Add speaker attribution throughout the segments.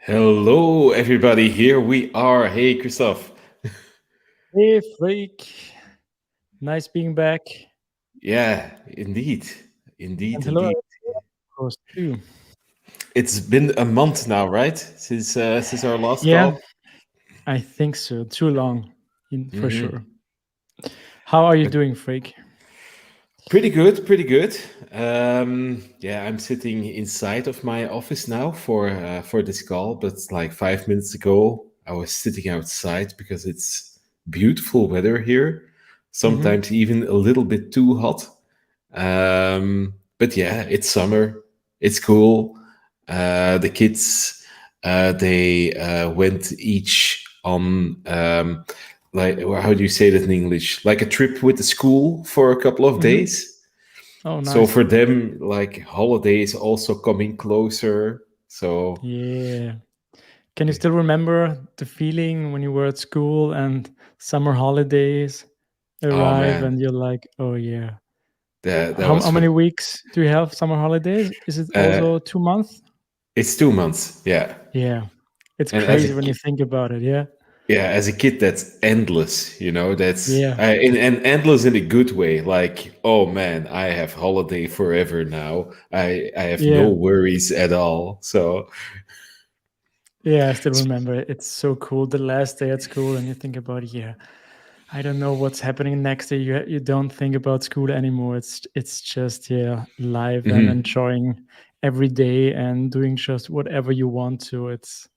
Speaker 1: Hello, everybody. Here we are. Hey, Christoph.
Speaker 2: Hey, freak. Nice being back.
Speaker 1: Yeah, indeed.
Speaker 2: And
Speaker 1: Indeed,
Speaker 2: hello,
Speaker 1: indeed.
Speaker 2: of course, too.
Speaker 1: It's been a month now, right? Since our last
Speaker 2: Yeah,
Speaker 1: call.
Speaker 2: I think so. Too long, for
Speaker 1: Hmm.
Speaker 2: sure. How are you
Speaker 1: But
Speaker 2: doing, freak?
Speaker 1: pretty good, pretty good. Yeah, I'm sitting inside of my office now for this call, but like 5 minutes ago, I was sitting outside because it's beautiful weather here.
Speaker 2: Mm-hmm.
Speaker 1: Sometimes even a little bit too hot. But yeah, it's summer. It's cool. The kids they went each on like how do you say that in English? Like a trip with the school for a couple of
Speaker 2: Mm-hmm.
Speaker 1: days.
Speaker 2: Oh,
Speaker 1: So
Speaker 2: nice.
Speaker 1: for them, like holidays also coming closer. So
Speaker 2: Yeah. Can you still remember the feeling when you were at school and summer holidays
Speaker 1: oh
Speaker 2: arrive
Speaker 1: man,
Speaker 2: and you're like, oh, yeah.
Speaker 1: that
Speaker 2: How
Speaker 1: was
Speaker 2: many weeks do you have summer holidays? Is it
Speaker 1: uh,
Speaker 2: also 2 months?
Speaker 1: it's 2 months. Yeah,
Speaker 2: Yeah. It's
Speaker 1: and as
Speaker 2: crazy when you think about it. Yeah.
Speaker 1: yeah, as a kid, that's endless. That's
Speaker 2: Yeah.
Speaker 1: and endless in a good way. Like, oh man, I have holiday forever now. I have no
Speaker 2: Yeah.
Speaker 1: worries at all. So,
Speaker 2: Yeah, I still remember it. It's so cool. The last day at school, and you think about, yeah, I don't know what's happening next day. You don't think about school anymore. It's just yeah, live and
Speaker 1: mhm.
Speaker 2: enjoying every day and doing just whatever you want to. It's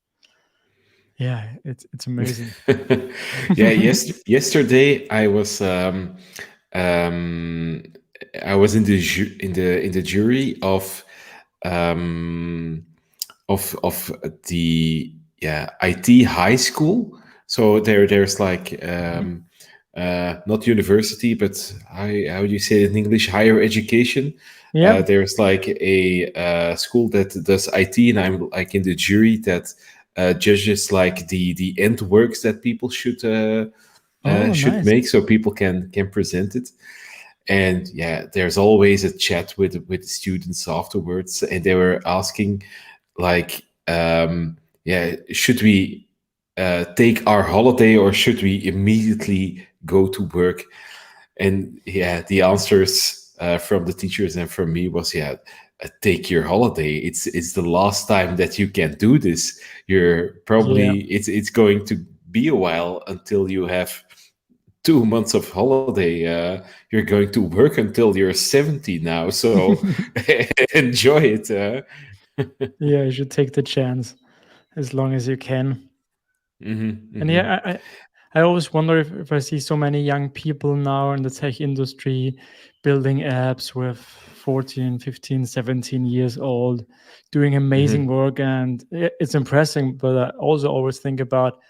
Speaker 2: amazing.
Speaker 1: Yeah. Yesterday um, I was in the in the jury um, of the yeah IT high school. So there's like
Speaker 2: Mhm.
Speaker 1: not university, but how do you say it in English? Higher education.
Speaker 2: Yeah.
Speaker 1: There's like a school that does IT, and I'm like in the jury that judges like the end works that people
Speaker 2: Oh,
Speaker 1: should
Speaker 2: nice.
Speaker 1: make, so people can present it. And yeah, there's always a chat with the students afterwards, and they were asking like yeah, should we take our holiday or should we immediately go to work? And yeah, the answers from the teachers and from me was, yeah, take your holiday. It's the last time that you can do this. You're
Speaker 2: Yeah.
Speaker 1: probably it's going to be a while until you have 2 months of holiday. You're going to work until you're 70 now, so enjoy it.
Speaker 2: Yeah, you should take the chance as long as you can.
Speaker 1: Hmm.
Speaker 2: And
Speaker 1: Hmm.
Speaker 2: yeah, I always wonder if I see so many young people now in the tech industry building apps with 14, 15, 17 years old, doing amazing
Speaker 1: Hmm.
Speaker 2: work. And it's impressive. But I also always think about,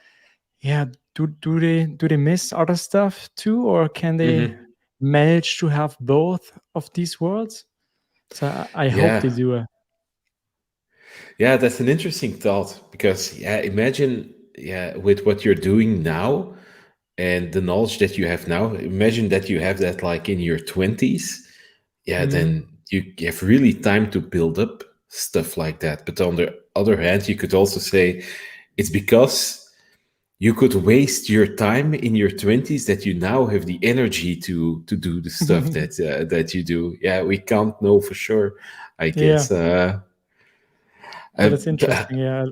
Speaker 2: yeah, do they miss other stuff too? Or can they
Speaker 1: Hmm.
Speaker 2: manage to have both of these worlds? So I hope they
Speaker 1: Yeah,
Speaker 2: do.
Speaker 1: yeah, that's an interesting thought because yeah, imagine yeah with what you're doing now and the knowledge that you have now. Imagine that you have that like in your 20s. Yeah,
Speaker 2: Mhm.
Speaker 1: then you have really time to build up stuff like that. But on the other hand, you could also say it's because you could waste your time in your 20s that you now have the energy to do the stuff that you do. Yeah, we can't know for sure, I
Speaker 2: Yeah,
Speaker 1: guess.
Speaker 2: but it's
Speaker 1: Uh,
Speaker 2: interesting. Yeah,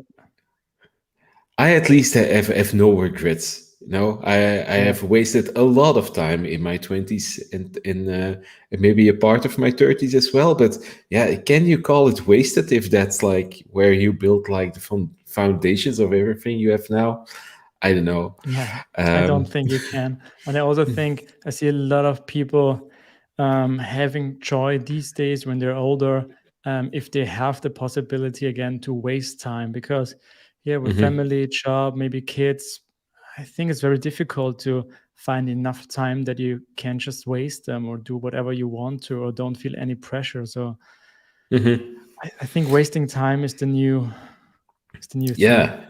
Speaker 1: I at least have no regrets. I
Speaker 2: yeah.
Speaker 1: have wasted a lot of time in my 20s and maybe a part of my 30s as well. But yeah, can you call it wasted if that's like where you built like the foundations of everything you have now? I don't know.
Speaker 2: Yeah, I don't
Speaker 1: Um,
Speaker 2: think you can. And I also think I see a lot of people having joy these days when they're older, if they have the possibility again to waste time. Because, yeah, with
Speaker 1: mhm,
Speaker 2: family, job, maybe kids, I think it's very difficult to find enough time that you can just waste them or do whatever you want to or don't feel any pressure. So
Speaker 1: mhm.
Speaker 2: I think wasting time is the new thing.
Speaker 1: Yeah,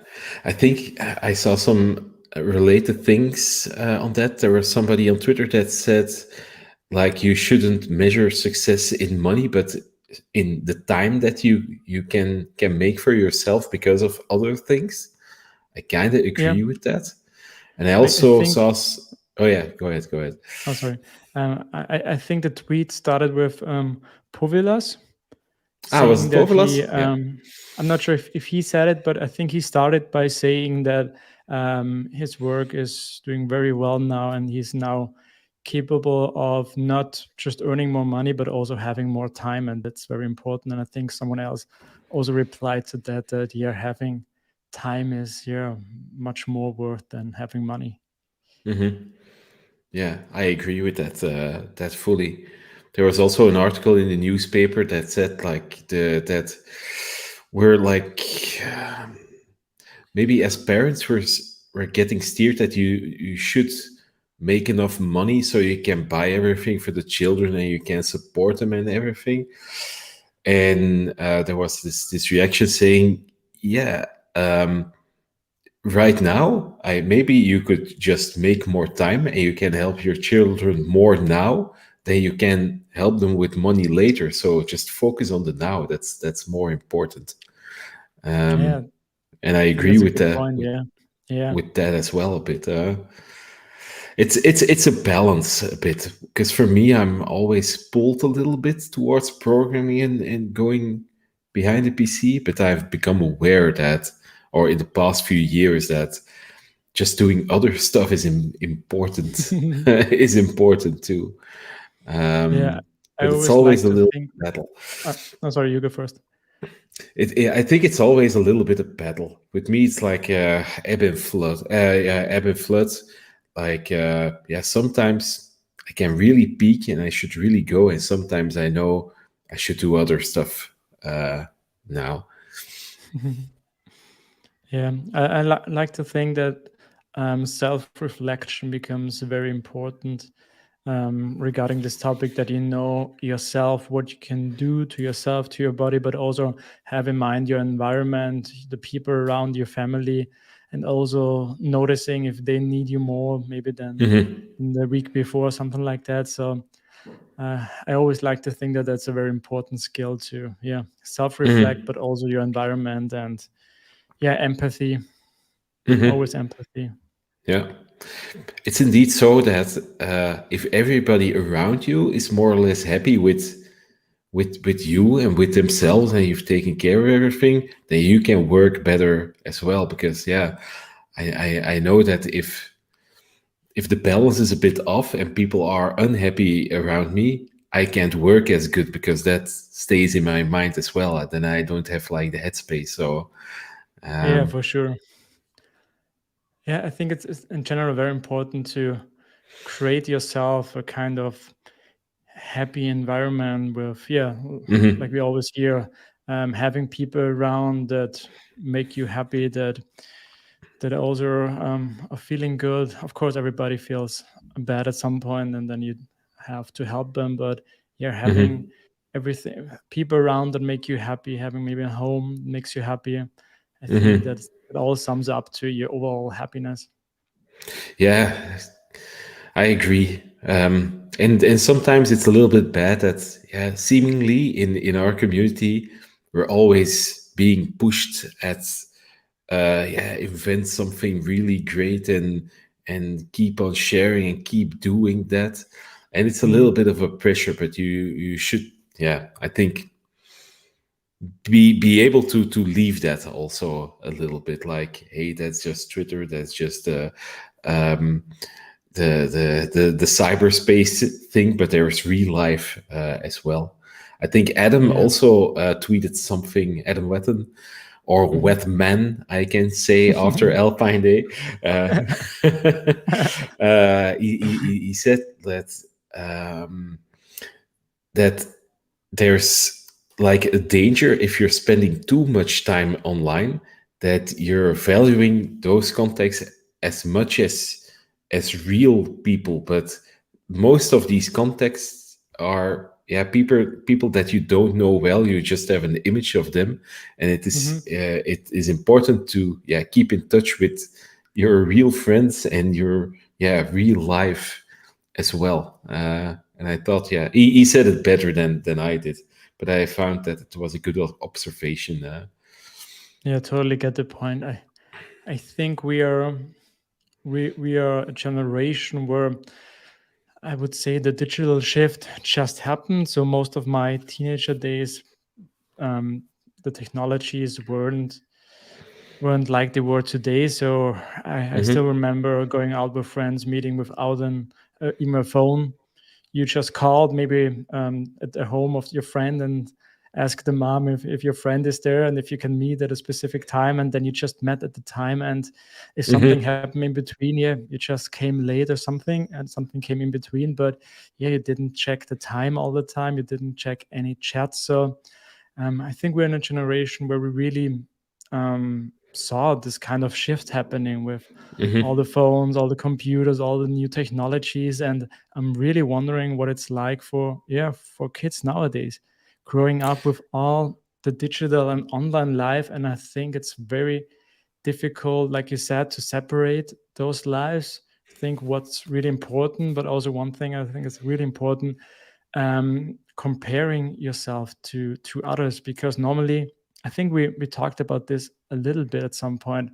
Speaker 1: I think I saw some related things on that. There was somebody on Twitter that said, like, you shouldn't measure success in money, but in the time that you can make for yourself because of other things. I kind of
Speaker 2: Yeah,
Speaker 1: agree with that. And I
Speaker 2: I
Speaker 1: also
Speaker 2: think.
Speaker 1: saw oh yeah, go ahead.
Speaker 2: Oh, sorry. I think the tweet started with Povilas
Speaker 1: Was
Speaker 2: saying
Speaker 1: it
Speaker 2: that
Speaker 1: Povelas? Yeah.
Speaker 2: I'm not sure if he said it, but I think he started by saying that his work is doing very well now, and he's now capable of not just earning more money, but also having more time. And that's very important. And I think someone else also replied to that, that yeah, having time is much more worth than having money.
Speaker 1: Yeah, I agree with that fully. There was also an article in the newspaper that said like the that we're like maybe as parents we're getting steered that you should make enough money so you can buy everything for the children and you can support them and everything. And there was this reaction saying, yeah, right now, I maybe you could just make more time and you can help your children more now than you can help them with money later. So just focus on the now. That's more important.
Speaker 2: Yeah,
Speaker 1: Um, and I
Speaker 2: I think
Speaker 1: agree
Speaker 2: that's a
Speaker 1: with
Speaker 2: good point. Yeah. Yeah.
Speaker 1: with that as well a bit. It's a balance a bit because for me, I'm always pulled a little bit towards programming and going behind the PC, but I've become aware that, or in the past few years, that just doing other stuff is important is important too.
Speaker 2: Yeah. I
Speaker 1: But it's
Speaker 2: always
Speaker 1: always
Speaker 2: like
Speaker 1: a
Speaker 2: to
Speaker 1: little
Speaker 2: think.
Speaker 1: battle.
Speaker 2: No, sorry, you go first.
Speaker 1: I think it's always a little bit of battle. With me, it's like ebb and flood. Yeah, ebb and flood. Like yeah, sometimes I can really peak and I should really go, and sometimes I know I should do other stuff now.
Speaker 2: Yeah, I like to think that self-reflection becomes very important regarding this topic, that you know yourself, what you can do to yourself, to your body, but also have in mind your environment, the people around your family, and also noticing if they need you more maybe than in the week before, something like that. So I always like to think that that's a very important skill to, yeah, self-reflect, but also your environment and yeah, empathy, always empathy.
Speaker 1: Yeah. It's indeed so that if everybody around you is more or less happy with you and with themselves, and you've taken care of everything, then you can work better as well. Because yeah, I know that if the balance is a bit off and people are unhappy around me, I can't work as good because that stays in my mind as well. And then I don't have like the headspace. So
Speaker 2: Yeah,
Speaker 1: um,
Speaker 2: for sure. Yeah, I think it's in general very important to create yourself a kind of happy environment with, yeah, like we always hear, having people around that make you happy, that also are feeling good. Of course, everybody feels bad at some point, and then you have to help them. But yeah, having everything, people around that make you happy, having maybe a home makes you happy. I think that it all sums up to your overall happiness.
Speaker 1: yeah, I agree. And sometimes it's a little bit bad that yeah, seemingly in our community we're always being pushed at yeah, invent something really great and keep on sharing and keep doing that. And it's a little
Speaker 2: Mhm.
Speaker 1: bit of a pressure, but you should, yeah, I think be able to leave that also a little bit, like hey, that's just Twitter, that's just um the cyberspace thing, but there's real life as well. I think Adam
Speaker 2: Yeah.
Speaker 1: also tweeted something, Adam Wetton, or
Speaker 2: Mhm.
Speaker 1: Wetman, I can say, after Alpine Day. He said um, that there's like a danger if you're spending too much time online, that you're valuing those contacts as much as real people, but most of these contexts are yeah, people that you don't know well, you just have an image of them, and
Speaker 2: Mhm.
Speaker 1: it is important to yeah, keep in touch with your real friends and your yeah, real life as well. And I thought, yeah, he said it better than I did. but I found that it was a good observation.
Speaker 2: Yeah, totally get the point. I think we are a generation where I would say the digital shift just happened. So most of my teenager days, um, the technologies weren't like they were today. So I still
Speaker 1: Hmm.
Speaker 2: remember going out with friends, meeting without an email phone. You just called maybe at the home of your friend and asked the mom if your friend is there and if you can meet at a specific time. And then you just met at the time. And if something
Speaker 1: Hmm.
Speaker 2: happened in between, yeah, you just came late or something and something came in between. But yeah, you didn't check the time all the time. You didn't check any chats. So I think we're in a generation where we really saw this kind of shift happening with all the
Speaker 1: Hmm.
Speaker 2: phones, all the computers, all the new technologies, and I'm really wondering what it's like for for kids nowadays, growing up with all the digital and online life. And I think it's very difficult, like you said, to separate those lives. Think what's really important, but also one thing I think is really important, comparing yourself to others, because normally I think we talked about this a little bit at some point.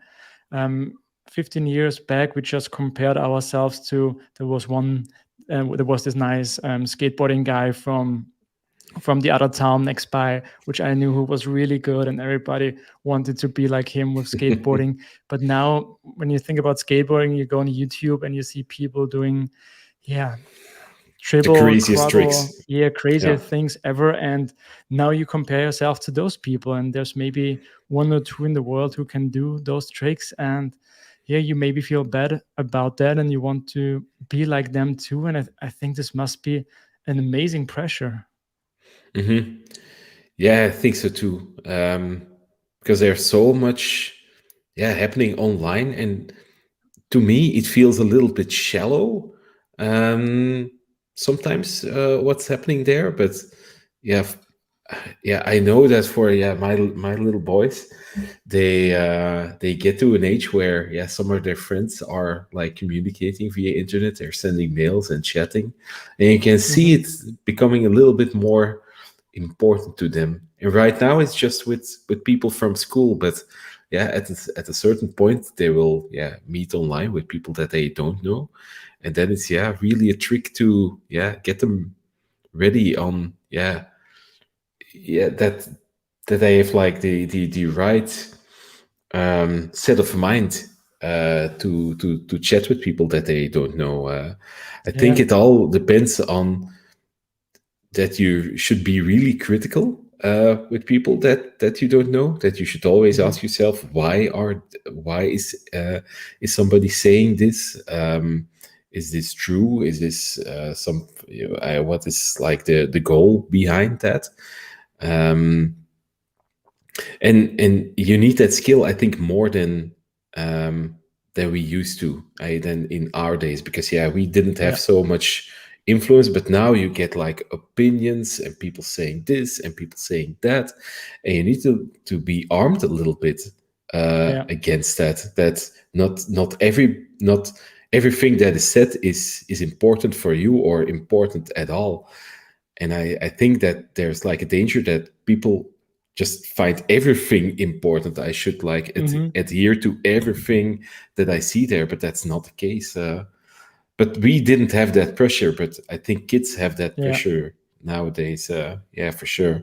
Speaker 2: um, 15 years back we just compared ourselves to, there was this nice skateboarding guy from the other town next by, which I knew who was really good, and everybody wanted to be like him with skateboarding. But now, when you think about skateboarding, you go on YouTube and you see people doing, yeah,
Speaker 1: The
Speaker 2: triple,
Speaker 1: craziest
Speaker 2: quadruple,
Speaker 1: tricks.
Speaker 2: yeah, crazier
Speaker 1: Yeah.
Speaker 2: things ever. And now you compare yourself to those people, and there's maybe one or two in the world who can do those tricks. And yeah, you maybe feel bad about that and you want to be like them too. And I think this must be an amazing pressure.
Speaker 1: Hmm. Yeah, I think so too. Because there's so much, yeah, happening online, and to me, it feels a little bit shallow. Um, Sometimes what's happening there, but yeah, yeah, I know that for my little boys, they get to an age where yeah, some of their friends are like communicating via internet. They're sending mails and chatting, and you can see
Speaker 2: Hmm.
Speaker 1: it becoming a little bit more important to them. And right now, it's just with people from school, but yeah, at a certain point, they will yeah meet online with people that they don't know, and then it's yeah really a trick to yeah get them ready on yeah that they have like the right set of mind to chat with people that they don't know. I think
Speaker 2: Yeah.
Speaker 1: it all depends on that you should be really critical with people that you don't know. That you should always
Speaker 2: Hmm.
Speaker 1: ask yourself why is somebody saying this? Is this true? Is this some what is like the goal behind that? Um, and you need that skill, I think, more um, than we used to, than in our days, because yeah, we didn't have
Speaker 2: Yeah.
Speaker 1: so much influence, but now you get like opinions and people saying this and people saying that, and you need to be armed a little bit
Speaker 2: Yeah.
Speaker 1: against that not everything that is said is important for you or important at all. And I think that there's like a danger that people just find everything important. I should like
Speaker 2: Hmm.
Speaker 1: adhere to everything that I see there, but that's not the case. But we didn't have that pressure, but I think kids have that
Speaker 2: Yeah.
Speaker 1: pressure nowadays. Yeah, for sure.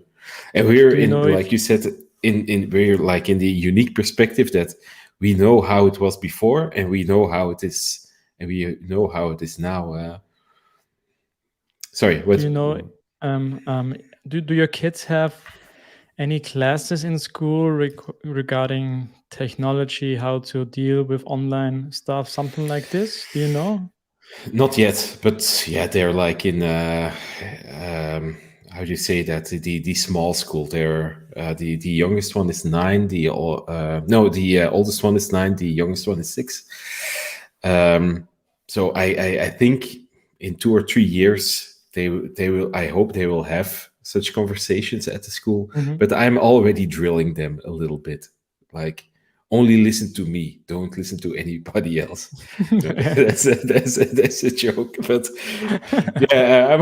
Speaker 1: And we're
Speaker 2: Do you
Speaker 1: in,
Speaker 2: know
Speaker 1: like
Speaker 2: if
Speaker 1: you said, in we're like in the unique perspective that we know how it was before, and we know how it is, and we know how it is now. Sorry,
Speaker 2: do
Speaker 1: what?
Speaker 2: you know um, um, do your kids have any classes in school regarding technology, how to deal with online stuff, something like this? Do you know?
Speaker 1: Not yet, but yeah, they're like in um, how do you say that? The small school. They're the youngest one is 9. No, the oldest one is 9. The youngest one is 6. Um, so I think in 2 or 3 years they will. I hope they will have such conversations at the school.
Speaker 2: Hmm.
Speaker 1: But I'm already drilling them a little bit, like only listen to me. Don't listen to anybody else. That's a joke, but yeah,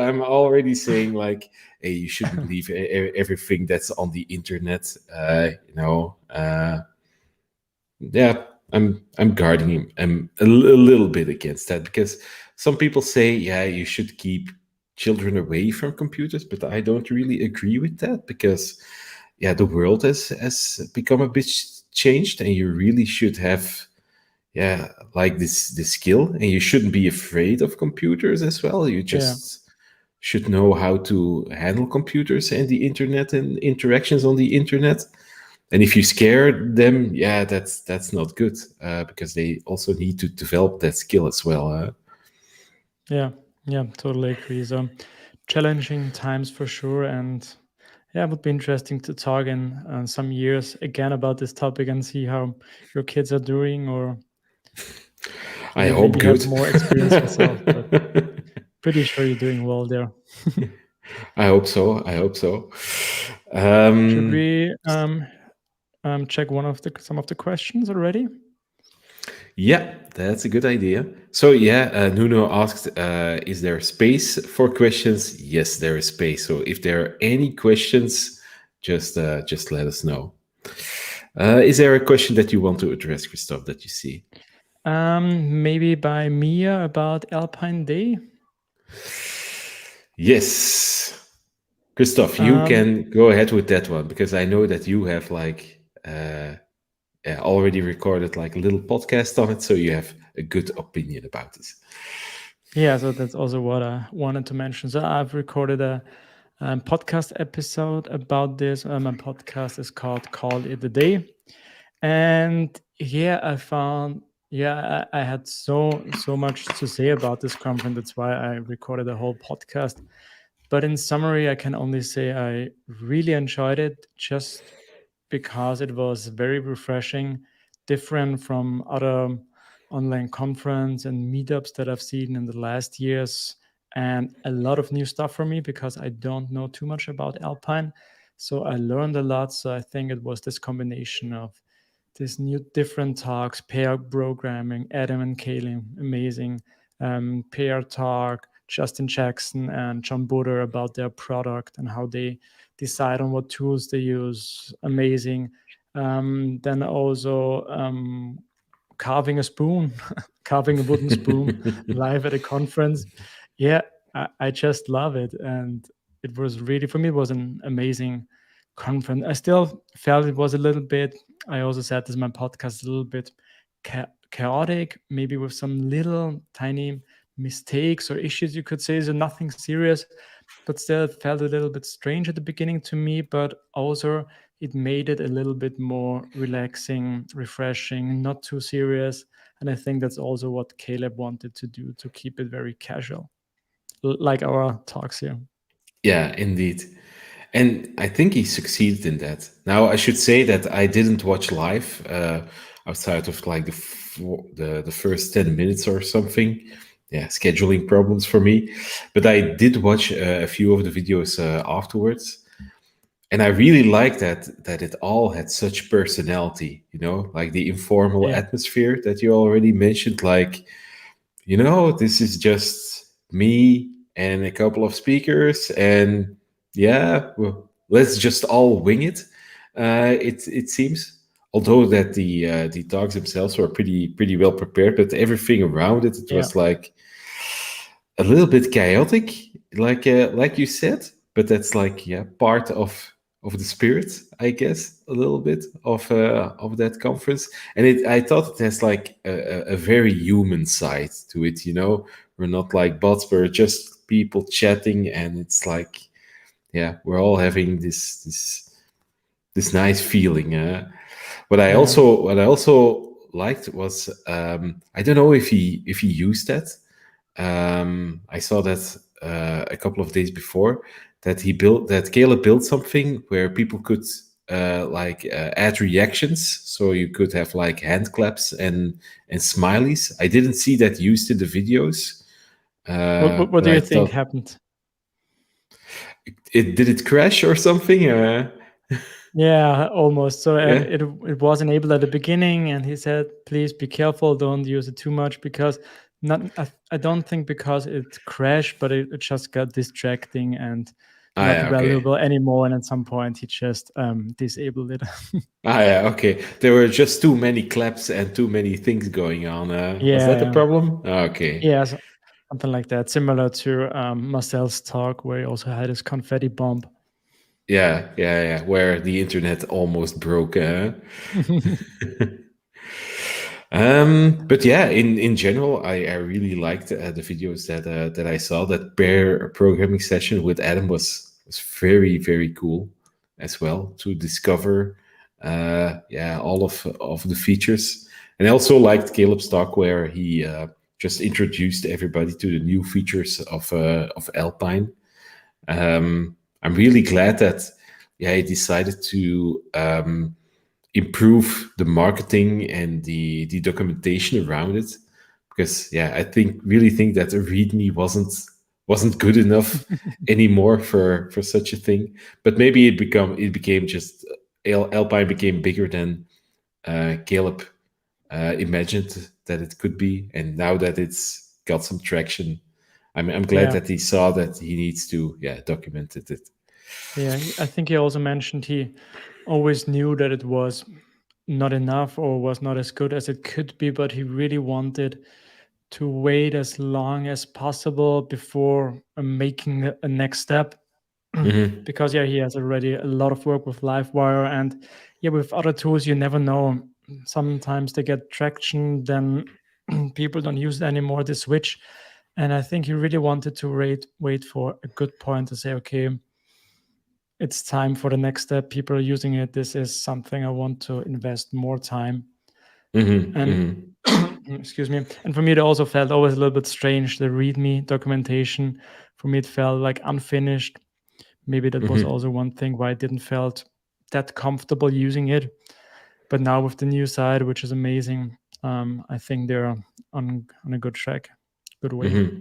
Speaker 1: I'm already saying like, hey, you shouldn't believe everything that's on the internet. Yeah, I'm guarding him. I'm a little bit against that because some people say, yeah, you should keep children away from computers, but I don't really agree with that because, yeah, the world has become a bit changed, and you really should have, yeah, like this skill, and you shouldn't be afraid of computers as well. You
Speaker 2: Yeah,
Speaker 1: just should know how to handle computers and the internet and interactions on the internet. And if you scare them, yeah, that's not good because they also need to develop that skill as well.
Speaker 2: yeah, yeah, totally agree. So challenging times for sure. And yeah, it would be interesting to talk in some years again about this topic and see how your kids are doing, or
Speaker 1: I
Speaker 2: you
Speaker 1: hope
Speaker 2: maybe have
Speaker 1: good.
Speaker 2: more experience yourself, but pretty sure you're doing well there.
Speaker 1: I hope so. I hope so.
Speaker 2: Should
Speaker 1: Um,
Speaker 2: we check some of the questions already?
Speaker 1: yeah, that's a good idea. So yeah, Nuno asked, "Is there space for questions?" Yes, there is space. So if there are any questions, just let us know. Is there a question that you want to address, Christoph, that you see?
Speaker 2: Maybe by Mia about Alpine Day.
Speaker 1: Yes. Christoph, you
Speaker 2: Um,
Speaker 1: can go ahead with that one because I know that you have like already recorded like a little podcast on it, so you have a good opinion about this.
Speaker 2: yeah, so that's also what I wanted to mention. So I've recorded a podcast episode about this. My podcast is called "Call It a Day," and yeah, I found I had so much to say about this conference. That's why I recorded a whole podcast. But in summary, I can only say I really enjoyed it just because it was very refreshing, different from other online conference and meetups that I've seen in the last years, and a lot of new stuff for me because I don't know too much about Alpine. So I learned a lot. So I think it was this combination of these new different talks, pair programming, Adam and Kaylin, amazing, pair talk, Justin Jackson and John Butter about their product and how they decide on what tools they use, amazing. Then also carving a spoon, carving a wooden spoon live at a conference. Yeah, I just love it. And it was really, for me, it was an amazing conference. I still felt it was a little bit, I also said this in my podcast, a little bit chaotic, maybe with some little tiny mistakes or issues, you could say. So nothing serious, but still it felt a little bit strange at the beginning to me, but also it made it a little bit more relaxing, refreshing, not too serious. And I think that's also what Caleb wanted to do, to keep it very casual, like our talks here.
Speaker 1: Yeah, indeed. And I think he succeeded in that. Now, I should say that I didn't watch live outside of like the first 10 minutes or something. Yeah, scheduling problems for me. But I did watch a few of the videos afterwards. And I really like that it all had such personality, like the informal
Speaker 2: Yeah,
Speaker 1: atmosphere that you already mentioned. Like, this is just me and a couple of speakers, and yeah, well, let's just all wing it. It seems, although that the talks themselves were pretty well prepared, but everything around it
Speaker 2: yeah,
Speaker 1: was like a little bit chaotic, like you said. But that's like, yeah, part of the spirit, I guess, a little bit of that conference. And I thought it has like a very human side to it. We're not like bots, we're just people chatting, and it's like, yeah, we're all having this nice feeling.
Speaker 2: yeah.
Speaker 1: What I also liked was, I don't know if he used that. I saw that a couple of days before, that Caleb built something where people could add reactions, so you could have like hand claps and smileys. I didn't see that used in the videos,
Speaker 2: What
Speaker 1: but
Speaker 2: do
Speaker 1: I
Speaker 2: you think
Speaker 1: thought
Speaker 2: happened?
Speaker 1: it crash or something.
Speaker 2: Yeah, almost. So
Speaker 1: Yeah.
Speaker 2: it was enabled at the beginning, and he said, "Please be careful, don't use it too much because not I don't think because it crashed, but it just got distracting and
Speaker 1: Ah,
Speaker 2: not
Speaker 1: yeah, okay.
Speaker 2: valuable anymore." And at some point, he just disabled it.
Speaker 1: Ah, yeah, okay. There were just too many claps and too many things going on. Was
Speaker 2: Yeah,
Speaker 1: that the
Speaker 2: yeah,
Speaker 1: problem? Ah, okay.
Speaker 2: yeah, something like that, similar to Marcel's talk where he also had his confetti bomb.
Speaker 1: Yeah, yeah, yeah. Where the internet almost broke. But yeah, in general, I really liked the videos that I saw. That pair programming session with Adam was very cool as well to discover. Yeah, all of the features, and I also liked Caleb's talk where he just introduced everybody to the new features of Alpine. I'm really glad that yeah he decided to improve the marketing and the documentation around it, because yeah I think that a readme wasn't good enough anymore for such a thing. But maybe it became just Alpine became bigger than Caleb imagined that it could be, and now that it's got some traction, I'm glad
Speaker 2: Yeah,
Speaker 1: that he saw that he needs to yeah document it.
Speaker 2: yeah. I think he also mentioned he always knew that it was not enough or was not as good as it could be, but he really wanted to wait as long as possible before making a next step.
Speaker 1: Hmm.
Speaker 2: Because yeah, he has already a lot of work with Livewire, and yeah, with other tools you never know. Sometimes they get traction, then people don't use it anymore. They switch, and I think he really wanted to wait for a good point to say, okay, it's time for the next step. People are using it. This is something I want to invest more time.
Speaker 1: Hmm.
Speaker 2: And
Speaker 1: Hmm.
Speaker 2: excuse me. And for me, it also felt always a little bit strange. The README documentation, for me, it felt like unfinished. Maybe that was
Speaker 1: Hmm.
Speaker 2: also one thing why I didn't felt that comfortable using it. But now with the new side, which is amazing, I think they're on a good track, good way.
Speaker 1: Hmm.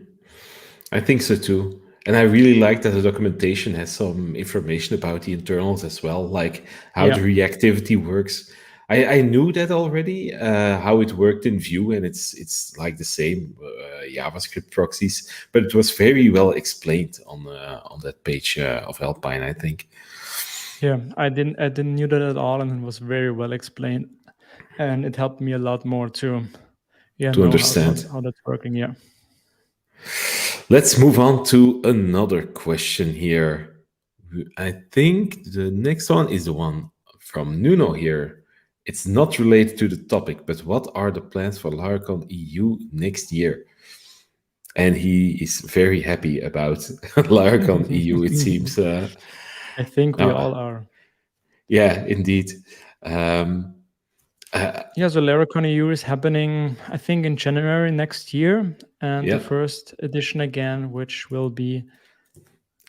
Speaker 1: I think so too. And I really like that the documentation has some information about the internals as well, like how
Speaker 2: Yeah,
Speaker 1: the reactivity works. I knew that already, how it worked in Vue, and it's like the same JavaScript proxies, but it was very well explained on that page of Alpine, I think,
Speaker 2: yeah. I didn't knew that at all, and it was very well explained, and it helped me a lot more to yeah
Speaker 1: to
Speaker 2: know how
Speaker 1: understand.
Speaker 2: how that's working. Yeah,
Speaker 1: Let's move on to another question here. I think the next one is the one from Nuno here. It's not related to the topic, but what are the plans for Laracon EU next year? And he is very happy about Laracon EU, it seems.
Speaker 2: I think we
Speaker 1: Now,
Speaker 2: all are.
Speaker 1: yeah, indeed. Um, uh,
Speaker 2: Yeah, so Laracon EU is happening, I think, in January next year, and the
Speaker 1: yeah,
Speaker 2: first edition again, which will be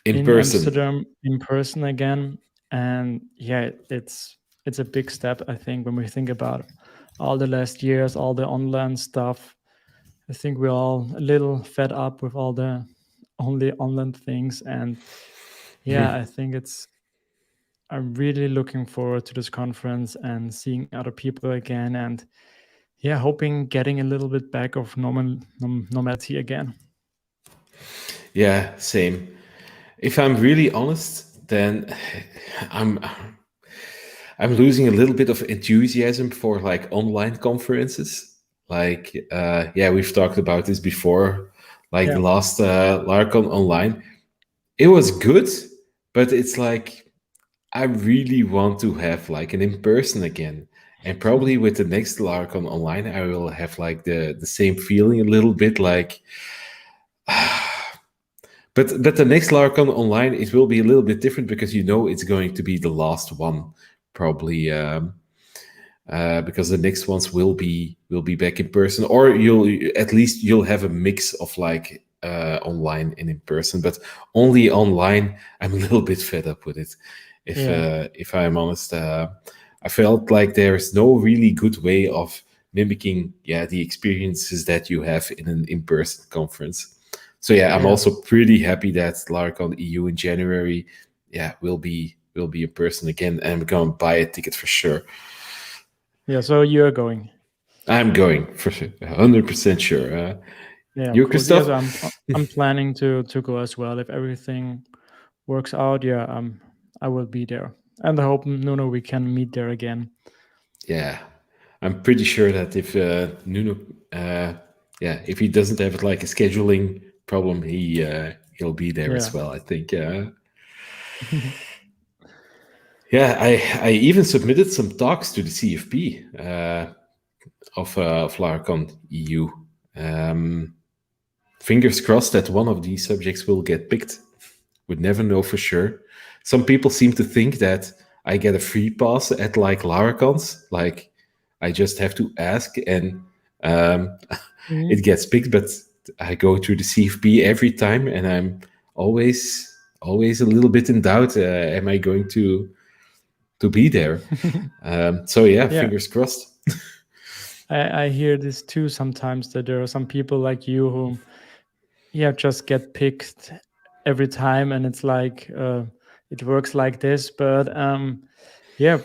Speaker 1: in
Speaker 2: in
Speaker 1: person.
Speaker 2: Amsterdam in person again. And yeah, it's a big step, I think, when we think about all the last years, all the online stuff. I think we're all a little fed up with all the only online things. And yeah, I think I'm really looking forward to this conference and seeing other people again, and yeah, hoping getting a little bit back of normality again.
Speaker 1: Yeah, same. If I'm really honest, then I'm I'm losing a little bit of enthusiasm for like online conferences. Like, yeah, we've talked about this before. Like
Speaker 2: Yeah,
Speaker 1: the last Larcon online, it was good, but it's like I really want to have like an in person again. And probably with the next Larcon online, I will have like the same feeling a little bit. Like, but the next Larcon online, it will be a little bit different because you know it's going to be the last one, probably. Because the next ones will be back in person, or you'll have a mix of like online and in person, but only online. I'm a little bit fed up with it,
Speaker 2: yeah,
Speaker 1: if I'm honest. I felt like there's no really good way of mimicking yeah the experiences that you have in an in-person conference. So yeah, I'm
Speaker 2: yeah,
Speaker 1: also pretty happy that Larcon EU in January yeah will be in person again, and I'm going to buy a ticket for sure.
Speaker 2: Yeah, so you're going.
Speaker 1: I'm going for sure, 100% sure.
Speaker 2: Yeah, of
Speaker 1: You,
Speaker 2: course. Yes,
Speaker 1: Christoph?
Speaker 2: I'm planning to go as well if everything works out. Yeah, I will be there, and I hope Nuno we can meet there again.
Speaker 1: Yeah, I'm pretty sure that if Nuno, yeah, if he doesn't have like a scheduling problem, he'll be there as
Speaker 2: Yeah.
Speaker 1: well. I think. Yeah, I even submitted some talks to the CFP of Laracon EU. Um, Fingers crossed that one of these subjects will get picked. Would never know for sure. Some people seem to think that I get a free pass at like Laracons, like I just have to ask and um, it
Speaker 2: Mhm.
Speaker 1: gets picked. But I go through the CFP every time, and I'm always a little bit in doubt. Am I going to be there? So yeah,
Speaker 2: Yeah,
Speaker 1: fingers crossed.
Speaker 2: I hear this too sometimes that there are some people like you who, yeah, just get picked every time, and it's like it works like this. But yeah,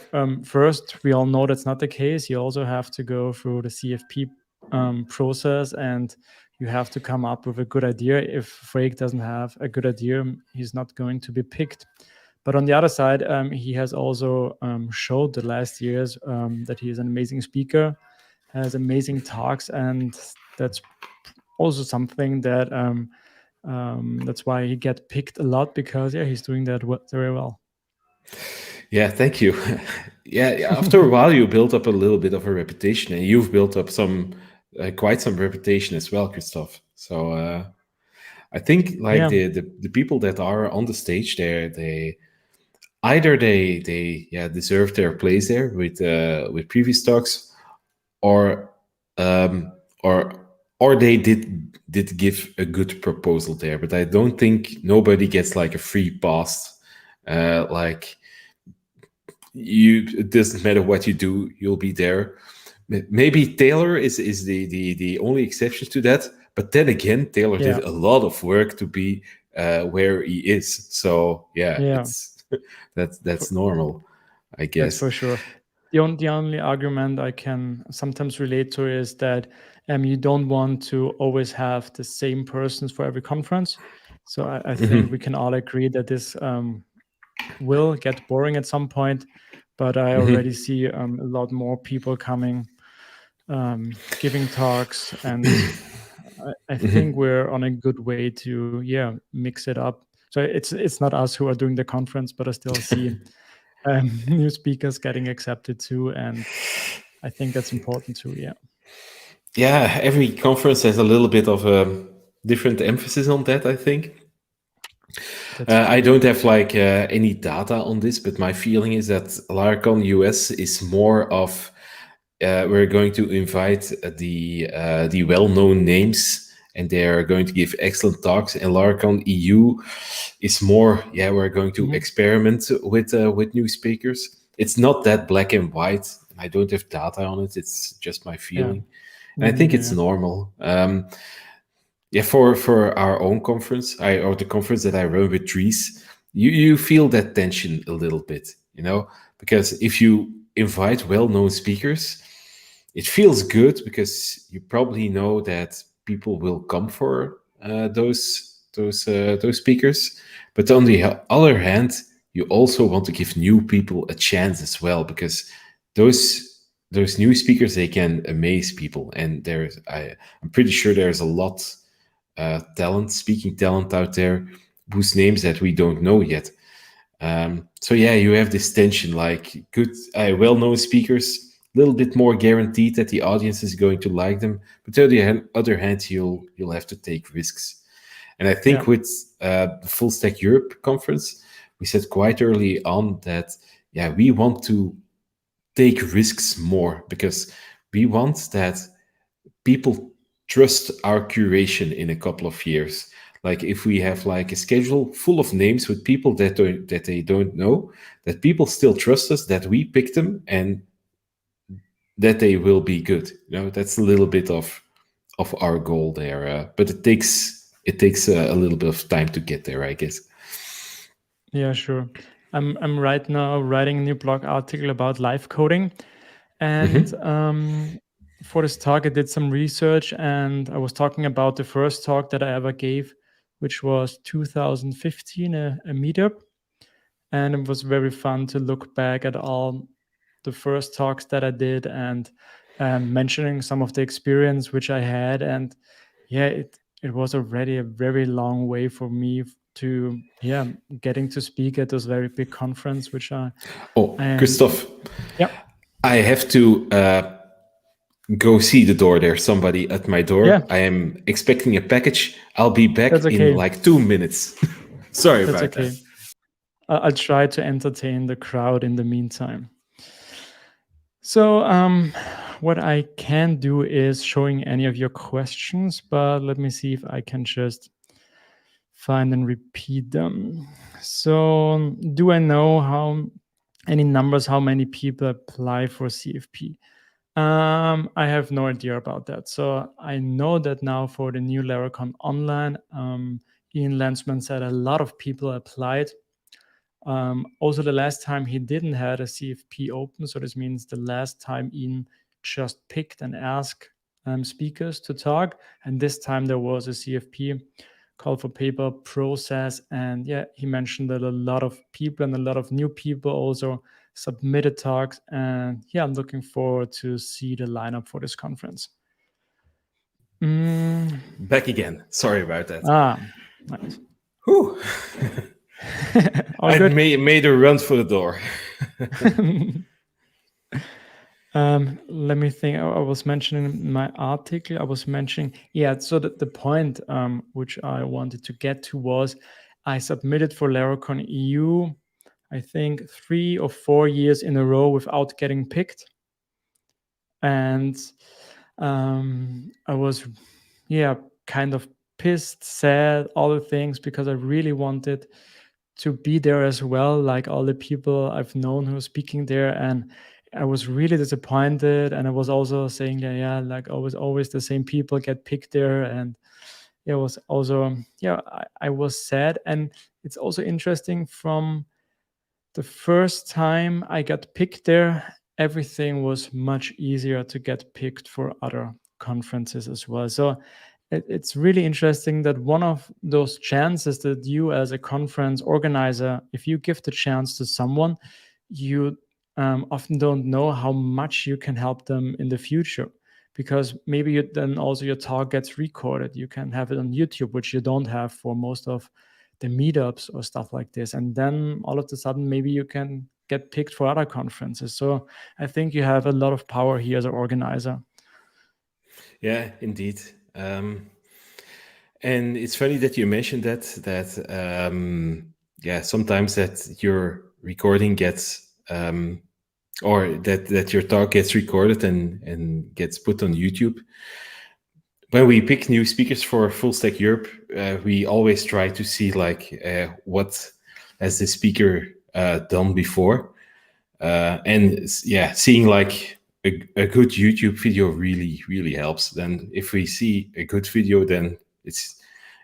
Speaker 2: first we all know that's not the case. You also have to go through the CFP process, and you have to come up with a good idea. If Frake doesn't have a good idea, he's not going to be picked. But on the other side, he has also showed the last years that he is an amazing speaker, has amazing talks, and that's also something that that's why he get picked a lot, because yeah, he's doing that very well.
Speaker 1: Yeah, thank you. Yeah, after a while, you build up a little bit of a reputation, and you've built up some quite some reputation as well, Christoph. So I think like
Speaker 2: Yeah,
Speaker 1: the people that are on the stage there, they either they yeah deserve their place there with previous talks, or um, or or they did give a good proposal there. But I don't think nobody gets like a free pass. Like you, it doesn't matter what you do, you'll be there. Maybe Taylor is the only exception to that. But then again, Taylor did
Speaker 2: yeah,
Speaker 1: a lot of work to be where he is. So yeah,
Speaker 2: yeah.
Speaker 1: it's
Speaker 2: For,
Speaker 1: that's normal, I
Speaker 2: that's
Speaker 1: guess.
Speaker 2: for sure. The only argument I can sometimes relate to is that you don't want to always have the same persons for every conference. So I think we can all agree that this will get boring at some point. But I already see a lot more people coming, giving talks, and I think we're on a good way to, yeah, mix it up. So it's not us who are doing the conference, but I still see new speakers getting accepted too, and I think that's important too. Yeah,
Speaker 1: Yeah, every conference has a little bit of a different emphasis on that, I think.
Speaker 2: that's
Speaker 1: I
Speaker 2: true.
Speaker 1: don't have like any data on this, but my feeling is that Laracon US is more of we're going to invite the well-known names, and they are going to give excellent talks. And Laracon EU is more, yeah, we're going to
Speaker 2: Hmm.
Speaker 1: experiment with new speakers. It's not that black and white. I don't have data on it. It's just my
Speaker 2: Yeah,
Speaker 1: feeling, and
Speaker 2: me
Speaker 1: I think
Speaker 2: neither.
Speaker 1: it's
Speaker 2: Yeah,
Speaker 1: normal. Yeah, for our own conference, or the conference that I run with Trees, you feel that tension a little bit, because if you invite well-known speakers, it feels good because you probably know that people will come for those speakers. But on the other hand, you also want to give new people a chance as well, because those new speakers, they can amaze people, and I'm pretty sure there's a lot speaking talent out there whose names that we don't know yet. So yeah, you have this tension, like good, well-known speakers, a little bit more guaranteed that the audience is going to like them. But on the other hand, you'll have to take risks. And I
Speaker 2: yeah,
Speaker 1: think with the Full Stack Europe conference, we said quite early on that yeah, we want to take risks more, because we want that people trust our curation in a couple of years. Like if we have like a schedule full of names with people that they don't know, that people still trust us, that we pick them, and that they will be good. That's a little bit of our goal there. But it takes a little bit of time to get there, I guess.
Speaker 2: yeah, sure. I'm right now writing a new blog article about live coding, and
Speaker 1: Hmm.
Speaker 2: for this talk, I did some research, and I was talking about the first talk that I ever gave, which was 2015, a meetup, and it was very fun to look back at all the first talks that I did and mentioning some of the experience which I had, and yeah, it was already a very long way for me to getting to speak at this very big conference, which
Speaker 1: Oh,
Speaker 2: I
Speaker 1: Christoph,
Speaker 2: yeah
Speaker 1: I have to go see the door. There's somebody at my
Speaker 2: yeah
Speaker 1: door. I am expecting a package. I'll be
Speaker 2: that's
Speaker 1: back in
Speaker 2: okay.
Speaker 1: like 2 minutes. Sorry
Speaker 2: That's
Speaker 1: about that.
Speaker 2: okay. I'll try to entertain the crowd in the meantime. So, what I can do is showing any of your questions, but let me see if I can just find and repeat them. So, do I know how any numbers, how many people apply for CFP? I have no idea about that. So I know that now for the new Laracon Online, Ian Lansman said a lot of people applied. Also, the last time he didn't had a CFP open, so this means the last time Ian just picked and asked speakers to talk, and this time there was a CFP call for paper process, and yeah, he mentioned that a lot of people and a lot of new people also submitted talks, and yeah, I'm looking forward to see the lineup for this conference. Mm,
Speaker 1: Back again. Sorry about that.
Speaker 2: nice.
Speaker 1: Whew.
Speaker 2: All
Speaker 1: I
Speaker 2: good.
Speaker 1: made a run for the door.
Speaker 2: Let me think. I was mentioning in my article, I was mentioning, yeah, so the point which I wanted to get to was I submitted for Laracon EU, I think 3 or 4 years in a row without getting picked. And I was, yeah, kind of pissed, sad, all the things, because I really wanted to be there as well, like all the people I've known who are speaking there. And I was really disappointed. And I was also saying, yeah, like always the same people get picked there. And it was also, yeah, I was sad. And it's also interesting from the first time I got picked there, everything was much easier to get picked for other conferences as well. So it's really interesting that one of those chances that you, as a conference organizer, if you give the chance to someone, you often don't know how much you can help them in the future. Because maybe then also your talk gets recorded. You can have it on YouTube, which you don't have for most of the meetups or stuff like this. And then all of a sudden, maybe you can get picked for other conferences. So I think you have a lot of power here as an organizer.
Speaker 1: Yeah, indeed. And it's funny that you mentioned yeah, sometimes that your recording gets or that your talk gets recorded and gets put on YouTube. When we pick new speakers for Full Stack Europe, we always try to see like what has the speaker done before, and yeah, seeing like a good YouTube video really helps. Then if we see a good video, then it's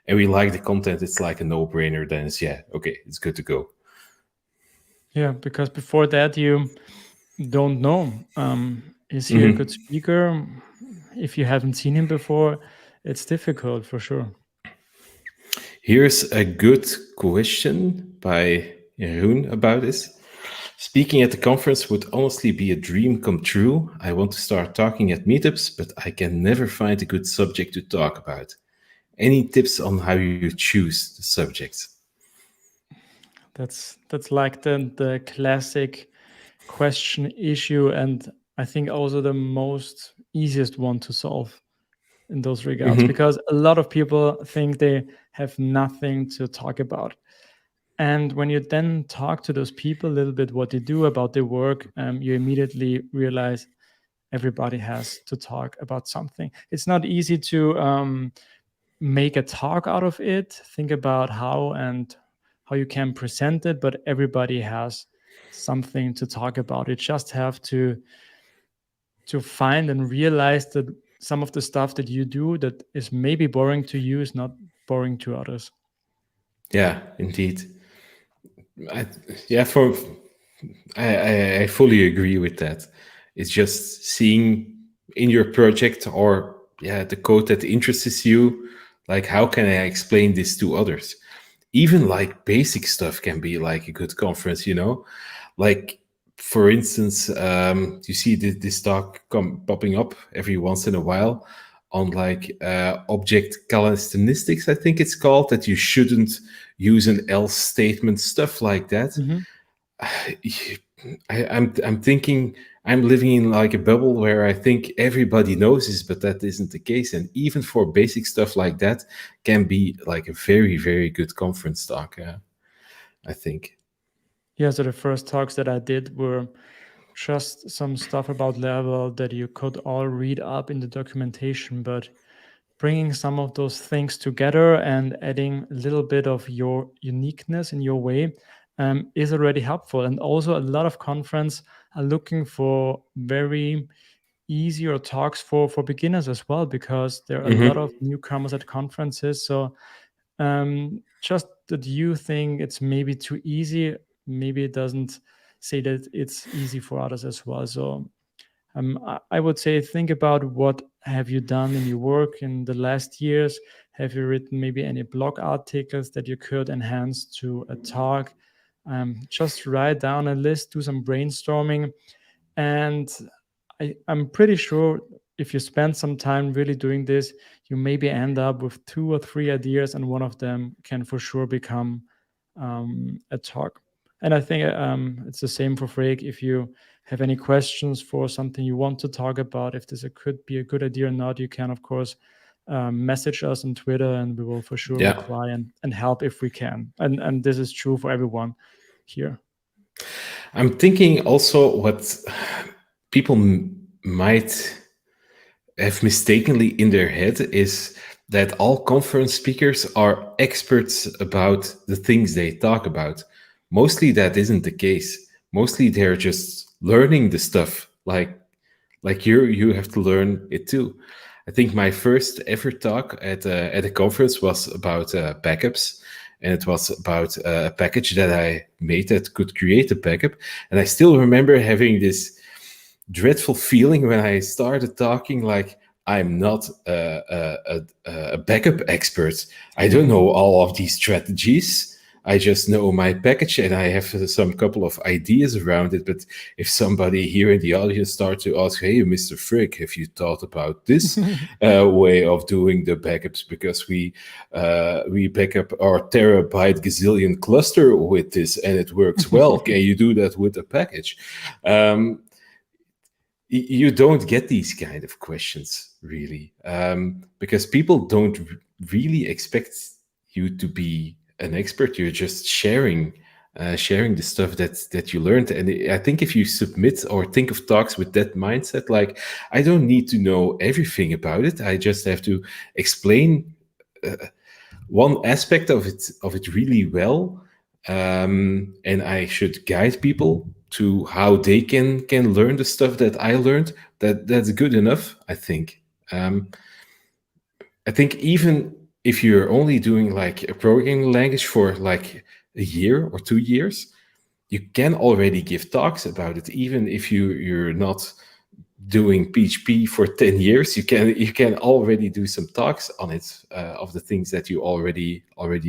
Speaker 1: and we like the content, it's like a no-brainer. Then it's yeah, okay, it's good to go.
Speaker 2: Yeah, because before that, you don't know, is he a good
Speaker 1: Mm-hmm.
Speaker 2: speaker? If you haven't seen him before, it's difficult for sure.
Speaker 1: Here's a good question by Jeroen about this. Speaking at the conference would honestly be a dream come true. I want to start talking at meetups, but I can never find a good subject to talk about. Any tips on how you choose the subjects?
Speaker 2: That's like the classic question issue, and I think also the most easiest one to solve in those regards,
Speaker 1: Mm-hmm.
Speaker 2: because a lot of people think they have nothing to talk about. And when you then talk to those people a little bit what they do about their work, you immediately realize everybody has to talk about something. It's not easy to make a talk out of it, think about how you can present it, but everybody has something to talk about. You just have to find and realize that some of the stuff that you do that is maybe boring to you is not boring to others.
Speaker 1: Yeah, indeed. I, yeah, I fully agree with that. It's just seeing in your project or yeah the code that interests you, like how can I explain this to others? Even like basic stuff can be like a good conference, you know. Like for instance, you see this talk popping up every once in a while on like object calisthenics, I think it's called, that you shouldn't use an else statement, stuff like that.
Speaker 2: Hmm.
Speaker 1: I'm thinking I'm living in like a bubble where I think everybody knows this, but that isn't the case. And even for basic stuff like that, can be like a very good conference talk. I think.
Speaker 2: Yeah, so the first talks that I did were just some stuff about level that you could all read up in the documentation, but bringing some of those things together and adding a little bit of your uniqueness in your way is already helpful. And also, a lot of conference are looking for very easier talks for beginners as well, because there are a lot of
Speaker 1: Hmm.
Speaker 2: newcomers at conferences. So just that you think it's maybe too easy, maybe it doesn't say that it's easy for others as well. So I would say think about what have you done in your work in the last years. Have you written maybe any blog articles that you could enhance to a talk? Just write down a list, do some brainstorming, and I'm pretty sure if you spend some time really doing this, you maybe end up with 2 or 3 ideas, and one of them can for sure become a talk. And I think it's the same for Freek. If you have any questions for something you want to talk about, if this could be a good idea or not, you can, of course, message us on Twitter, and we will for sure
Speaker 1: Yeah,
Speaker 2: reply and help if we can. And this is true for everyone here.
Speaker 1: I'm thinking also what people might have mistakenly in their head is that all conference speakers are experts about the things they talk about. Mostly that isn't the case. Mostly they're just learning the stuff. Like you have to learn it too. I think my first ever talk at a conference was about backups, and it was about a package that I made that could create a backup. And I still remember having this dreadful feeling when I started talking like I'm not a backup expert. I don't know all of these strategies. I just know my package and I have some couple of ideas around it. But if somebody here in the audience starts to ask, "Hey, Mr. Frick, have you thought about this way of doing the backups? Because we back up our terabyte gazillion cluster with this and it works well. Can you do that with a package?" Um, you don't get these kind of questions really, because people don't really expect you to be an expert. You're just sharing the stuff that you learned. And I think if you submit or think of talks with that mindset, like I don't need to know everything about it, I just have to explain one aspect of it really well, and I should guide people to how they can learn the stuff that I learned. That's good enough, I think. I think even if you're only doing like a programming language for like a year or 2 years, you can already give talks about it. Even if you're not doing PHP for 10 years, you can already do some talks on it, of the things that you already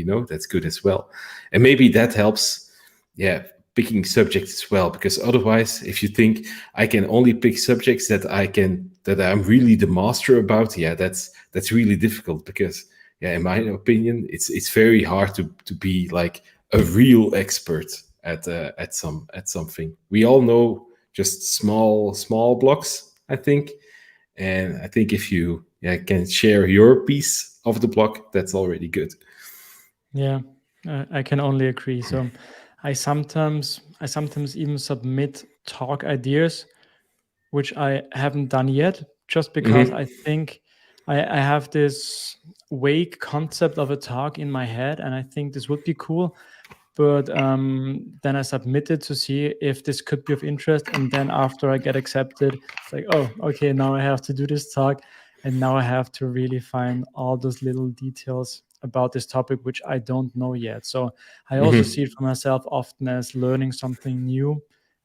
Speaker 1: know. That's good as well. And maybe that helps, yeah, picking subjects as well, because otherwise if you think I can only pick subjects that I'm really the master about, yeah, that's really difficult, because yeah, in my opinion, it's very hard to be like a real expert at something. We all know just small blocks, I think. And I think if you, yeah, can share your piece of the block, that's already good.
Speaker 2: Yeah, I can only agree. So I sometimes even submit talk ideas which I haven't done yet, just because I
Speaker 1: Hmm.
Speaker 2: think I have this vague concept of a talk in my head, and I think this would be cool. But then I submitted to see if this could be of interest, and then after I get accepted, it's like, oh, okay, now I have to do this talk, and now I have to really find all those little details about this topic which I don't know yet. So I also see
Speaker 1: Hmm.
Speaker 2: it for myself often as learning something new,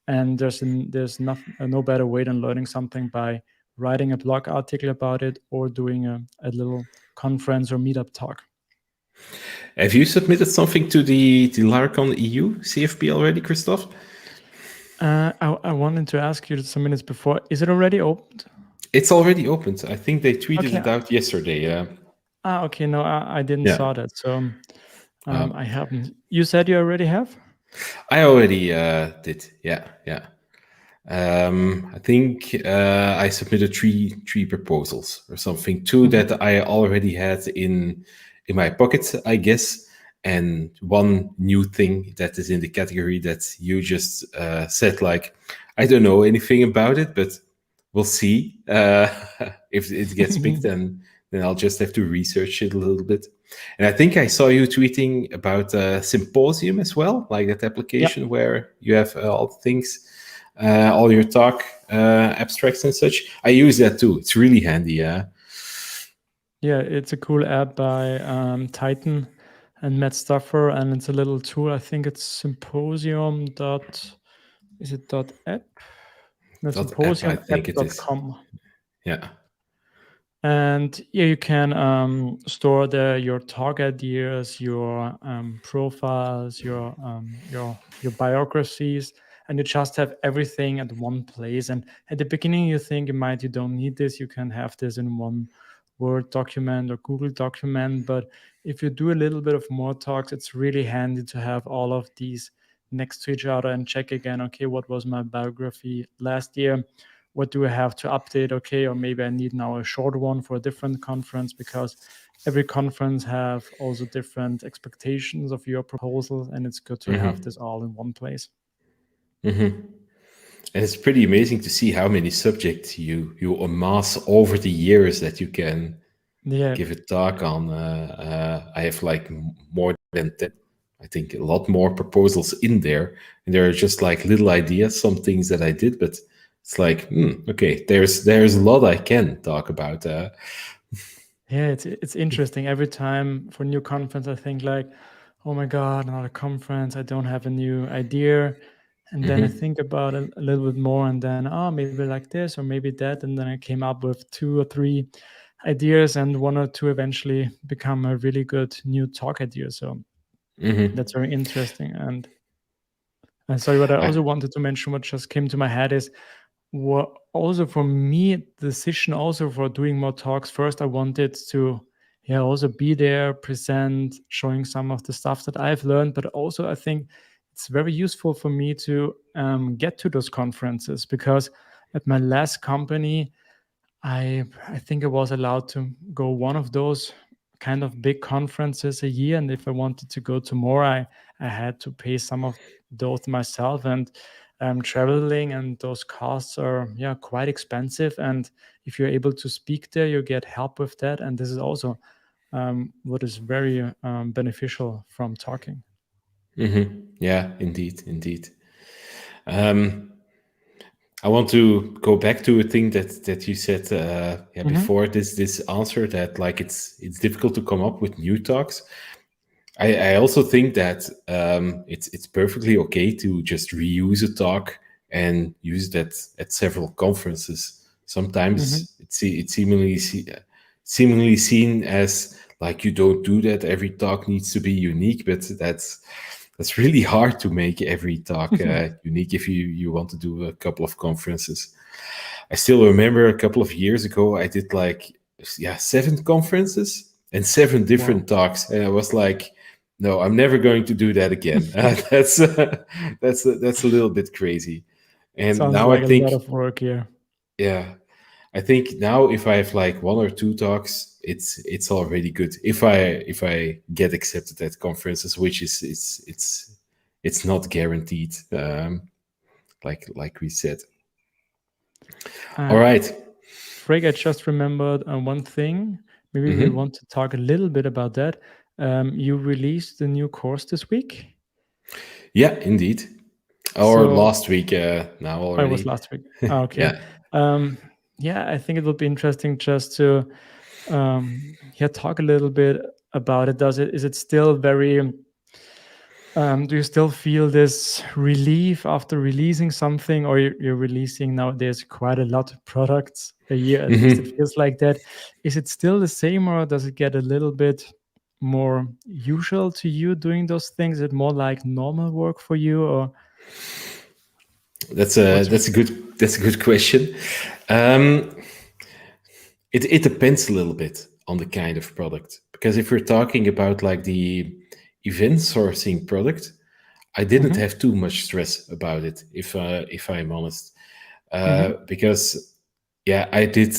Speaker 2: and there's no better way than learning something by writing a blog article about it or doing a little conference or meetup talk.
Speaker 1: Have you submitted something to the Laracon EU CFP already, Christoph?
Speaker 2: I wanted to ask you some minutes before. Is it already opened?
Speaker 1: It's already opened. I think they tweeted
Speaker 2: Okay.
Speaker 1: it out yesterday. Yeah.
Speaker 2: Okay. No, I didn't
Speaker 1: Yeah.
Speaker 2: saw that. So
Speaker 1: Uh,
Speaker 2: I haven't. You said you already have?
Speaker 1: I already did. Yeah. Yeah. I think I submitted three proposals or something. Two
Speaker 2: Mhm.
Speaker 1: that I already had in my pocket, I guess, and one new thing that is in the category that you just said. Like, I don't know anything about it, but we'll see if it gets picked. Then I'll just have to research it a little bit. And I think I saw you tweeting about Symposium as well, like that
Speaker 2: Yeah.
Speaker 1: application where you have all the things, all your talk abstracts and such. I use that too. It's really handy. Yeah.
Speaker 2: Yeah, it's a cool app by Titan and Matt Stuffer, and it's a little tool. I think it's symposium dot, is it dot app? No,
Speaker 1: Dot app, I think it is.
Speaker 2: symposiumapp.com.
Speaker 1: Yeah.
Speaker 2: And yeah, you can store your talk ideas, your profiles, your biographies, and you just have everything at one place. And at the beginning, you think you don't need this. You can have this in one Word document or Google document. But if you do a little bit of more talks, it's really handy to have all of these next to each other and check again. Okay, what was my biography last year? What do I have to update? Okay, or maybe I need now a short one for a different conference, because every conference have also different expectations of your proposal, and it's good to have this all in one place.
Speaker 1: And it's pretty amazing to see how many subjects you amass over the years that you can
Speaker 2: Yeah.
Speaker 1: give a talk on. I have like more than 10, I think a lot more proposals in there. And there are just like little ideas, some things that I did, but it's like, okay, there's a lot I can talk about.
Speaker 2: Yeah, it's interesting. Every time for new conference, I think like, oh my God, another conference. I don't have a new idea. And then I think about it a little bit more, and then, oh, maybe like this or maybe that. And then I came up with 2 or 3 ideas, and 1 or 2 eventually become a really good new talk idea. So that's very interesting. And sorry, what I
Speaker 1: I,
Speaker 2: also wanted to mention, what just came to my head is, what also for me, the decision also for doing more talks. First, I wanted to, yeah, also be there, present, showing some of the stuff that I've learned. But also, I think it's very useful for me to get to those conferences, because at my last company, I think I was allowed to go one of those kind of big conferences a year, and if I wanted to go to more, I had to pay some of those myself, and traveling and those costs are, yeah, quite expensive. And if you're able to speak there, you get help with that, and this is also what is very beneficial from talking.
Speaker 1: yeah, indeed. Um, I want to go back to a thing that you said
Speaker 2: Hmm.
Speaker 1: before this answer, that like it's difficult to come up with new talks. I also think that it's perfectly okay to just reuse a talk and use that at several conferences.
Speaker 2: Hmm.
Speaker 1: Sometimes it's seemingly seen as like you don't do that. Every talk needs to be unique, but that's really hard to make every talk unique if you want to do a couple of conferences. I still remember a couple of years ago I did like 7 conferences and 7 different
Speaker 2: Wow.
Speaker 1: talks, and I was like, no, I'm never going to do that again. That's a little bit crazy. And
Speaker 2: Sounds
Speaker 1: now I
Speaker 2: like a lot
Speaker 1: think,
Speaker 2: of work here.
Speaker 1: yeah, I think now if I have like 1 or 2 talks, it's already good. If I get accepted at conferences, which is it's not guaranteed, like we said. All
Speaker 2: uh,
Speaker 1: right.
Speaker 2: Frigg, I just remembered one thing. Maybe we
Speaker 1: Hmm.
Speaker 2: want to talk a little bit about that. You released the new course this week.
Speaker 1: Yeah, indeed. Or
Speaker 2: So
Speaker 1: last week now
Speaker 2: I was
Speaker 1: already.
Speaker 2: last week. Ah, okay.
Speaker 1: Yeah.
Speaker 2: Yeah, I think it would be interesting just to yeah, talk a little bit about it? Is it still very do you still feel this relief after releasing something, or you're releasing nowadays quite a lot of products a year? At least it
Speaker 1: Hmm.
Speaker 2: feels like that. Is it still the same, or does it get a little bit more usual to you doing those things? Is it more like normal work for you, or
Speaker 1: That's a
Speaker 2: what's your
Speaker 1: that's a good question. Um, it depends a little bit on the kind of product, because if we're talking about like the event sourcing product, I didn't
Speaker 2: Mhm.
Speaker 1: have too much stress about it, if I'm honest,
Speaker 2: Mhm.
Speaker 1: because yeah, I did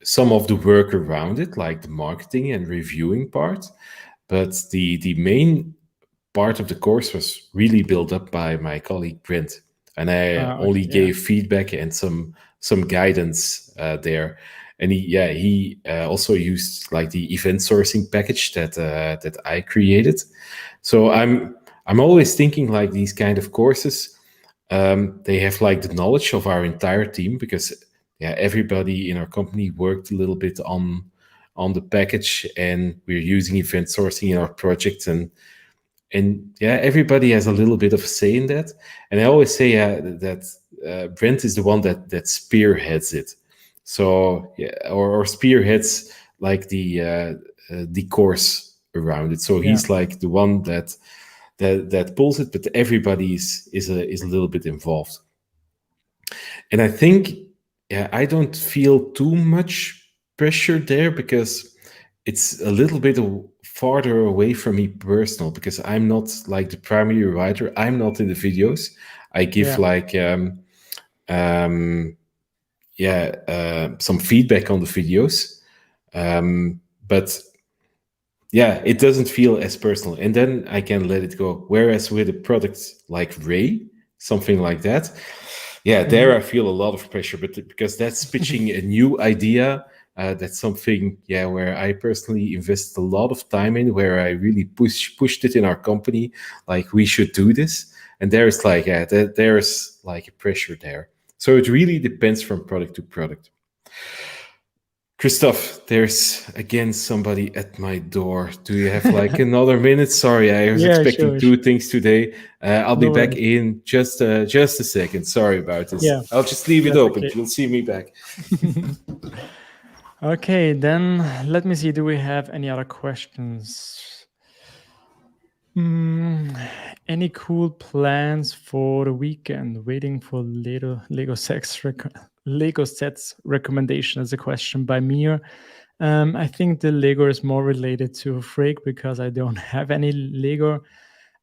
Speaker 1: some of the work around it, like the marketing and reviewing part, but the main part of the course was really built up by my colleague Brent, and I
Speaker 2: Okay,
Speaker 1: only
Speaker 2: yeah.
Speaker 1: gave feedback and some guidance there. And he also used like the event sourcing package that I created. So I'm always thinking like these kind of courses, they have like the knowledge of our entire team, because yeah, everybody in our company worked a little bit on the package, and we're using event sourcing in our projects, and yeah, everybody has a little bit of a say in that. And I always say that Brent is the one that spearheads it. So yeah, or spearheads like the course around it. So
Speaker 2: Yeah.
Speaker 1: he's like the one that pulls it, but everybody is a little bit involved. And I think, yeah, I don't feel too much pressure there, because it's a little bit farther away from me personal, because I'm not like the primary writer. I'm not in the videos. I give
Speaker 2: Yeah.
Speaker 1: like um, yeah, some feedback on the videos, but yeah, it doesn't feel as personal, and then I can let it go. Whereas with a product like Ray, something like that, yeah,
Speaker 2: Mhm.
Speaker 1: there I feel a lot of pressure, but because that's pitching a new idea, that's something, yeah, where I personally invest a lot of time in, where I really pushed it in our company, like we should do this, and there's like, yeah, there's like a pressure there. So it really depends from product to product. Christoph, there's again somebody at my door. Do you have like another minute? Sorry, I was
Speaker 2: Yeah,
Speaker 1: expecting
Speaker 2: sure,
Speaker 1: two
Speaker 2: sure.
Speaker 1: things today. I'll be
Speaker 2: No
Speaker 1: back
Speaker 2: worries.
Speaker 1: in just a second. Sorry about
Speaker 2: Yeah,
Speaker 1: this. I'll just leave it
Speaker 2: that's
Speaker 1: open.
Speaker 2: okay.
Speaker 1: You'll see me back.
Speaker 2: Okay, then let me see. Do we have any other questions? Mm, any cool plans for the weekend? Waiting for Lego sets recommendation is a question by Mir. I think the Lego is more related to Freak because I don't have any Lego.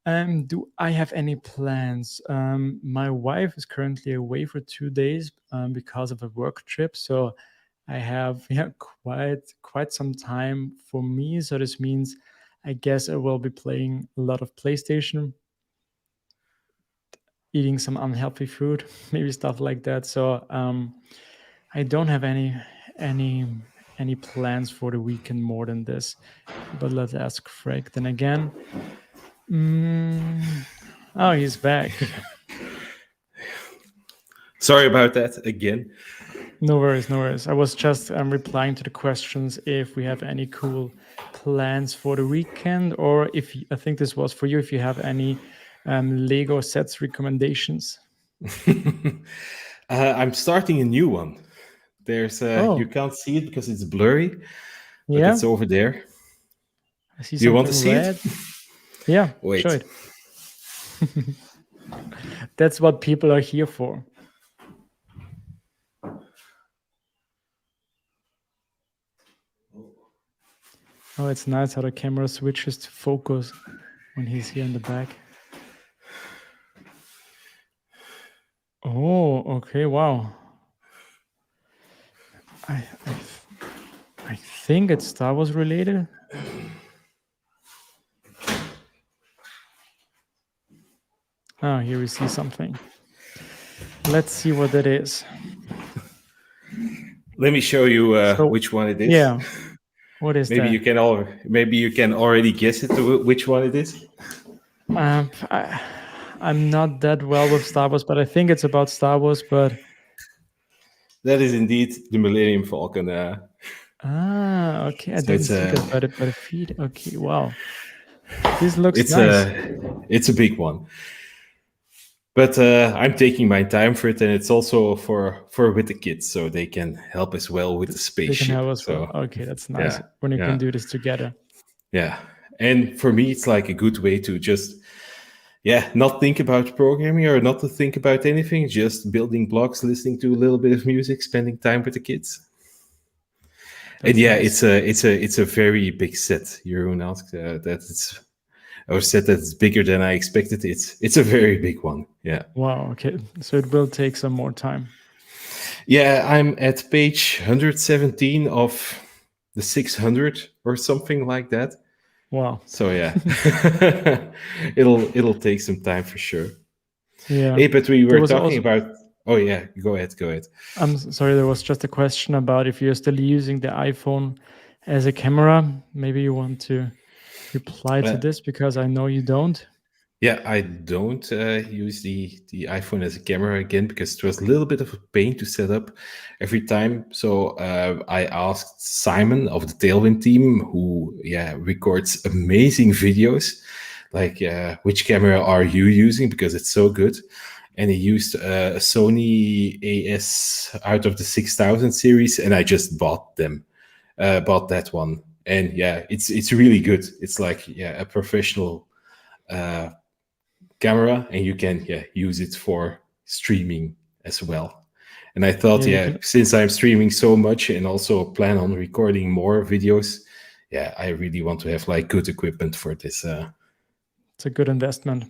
Speaker 2: Do I have any plans? My wife is currently away for 2 days because of a work trip, so I have yeah quite some time for me. So this means I guess I will be playing a lot of PlayStation, eating some unhealthy food, maybe stuff like that. So I don't have any any plans for the weekend more than this. But let's ask Frank then again. Mm, oh, he's back.
Speaker 1: Sorry about that again.
Speaker 2: No worries, no worries. I was just replying to the questions if we have any cool plans for the weekend, or if I think this was for you, if you have any Lego sets recommendations.
Speaker 1: I'm starting a new one. There's you
Speaker 2: Oh,
Speaker 1: can't see it because it's blurry, but
Speaker 2: yeah,
Speaker 1: it's over there.
Speaker 2: I see
Speaker 1: Do you want to
Speaker 2: something
Speaker 1: see it?
Speaker 2: red. Yeah, show
Speaker 1: Wait.
Speaker 2: it. That's what people are here for. Oh, it's nice how the camera switches to focus when he's here in the back. Oh, okay, wow. I I, I think it's Star Wars related. Oh, here we see something. Let's see what that is.
Speaker 1: Let me show you
Speaker 2: So,
Speaker 1: which one it is.
Speaker 2: yeah, what is
Speaker 1: Maybe
Speaker 2: that?
Speaker 1: you can maybe you can already guess it which one it is.
Speaker 2: Um, I, I'm not that well with Star Wars, but I think it's about Star Wars. But
Speaker 1: That is indeed the Millennium Falcon.
Speaker 2: Ah, okay. I
Speaker 1: So
Speaker 2: didn't see that by the feed. Okay, wow. This looks
Speaker 1: it's
Speaker 2: nice.
Speaker 1: a big one. But I'm taking my time for it, and it's also for with the kids, so they can help as well with the
Speaker 2: They can
Speaker 1: spaceship.
Speaker 2: have as well.
Speaker 1: So
Speaker 2: Okay, that's nice
Speaker 1: yeah,
Speaker 2: when you can
Speaker 1: yeah,
Speaker 2: do this together.
Speaker 1: yeah. And for me, it's like a good way to just not think about programming or not to think about anything, just building blocks, listening to a little bit of music, spending time with the kids. And
Speaker 2: That's
Speaker 1: yeah,
Speaker 2: nice.
Speaker 1: it's a very big set. Jeroen asked that it's or said that it's bigger than I expected. It's a very big one. Yeah.
Speaker 2: Wow, okay. So it will take some more time.
Speaker 1: Yeah, I'm at page 117 of the 600 or something like that.
Speaker 2: Wow.
Speaker 1: So yeah, it'll take some time for sure.
Speaker 2: Yeah.
Speaker 1: Hey, but we
Speaker 2: There
Speaker 1: were
Speaker 2: was
Speaker 1: talking
Speaker 2: also,
Speaker 1: about. Oh yeah, go ahead, go ahead.
Speaker 2: sorry, there was just a question about if you're still using the iPhone as a camera. Maybe you want to reply to
Speaker 1: Uh,
Speaker 2: this because I know you don't.
Speaker 1: Yeah, I don't use the iPhone as a camera again because it was a little bit of a pain to set up every time. So I asked Simon of the Tailwind team, who records amazing videos, like which camera are you using because it's so good. And he used a Sony AS out of the 6000 series, and I just bought them, bought that one, and yeah, it's really good. It's like a professional camera, and you can use it for streaming as well. And I thought,
Speaker 2: Yeah, you can.
Speaker 1: since I'm streaming so much and also plan on recording more videos, I really want to have like good equipment for this.
Speaker 2: It's a good investment.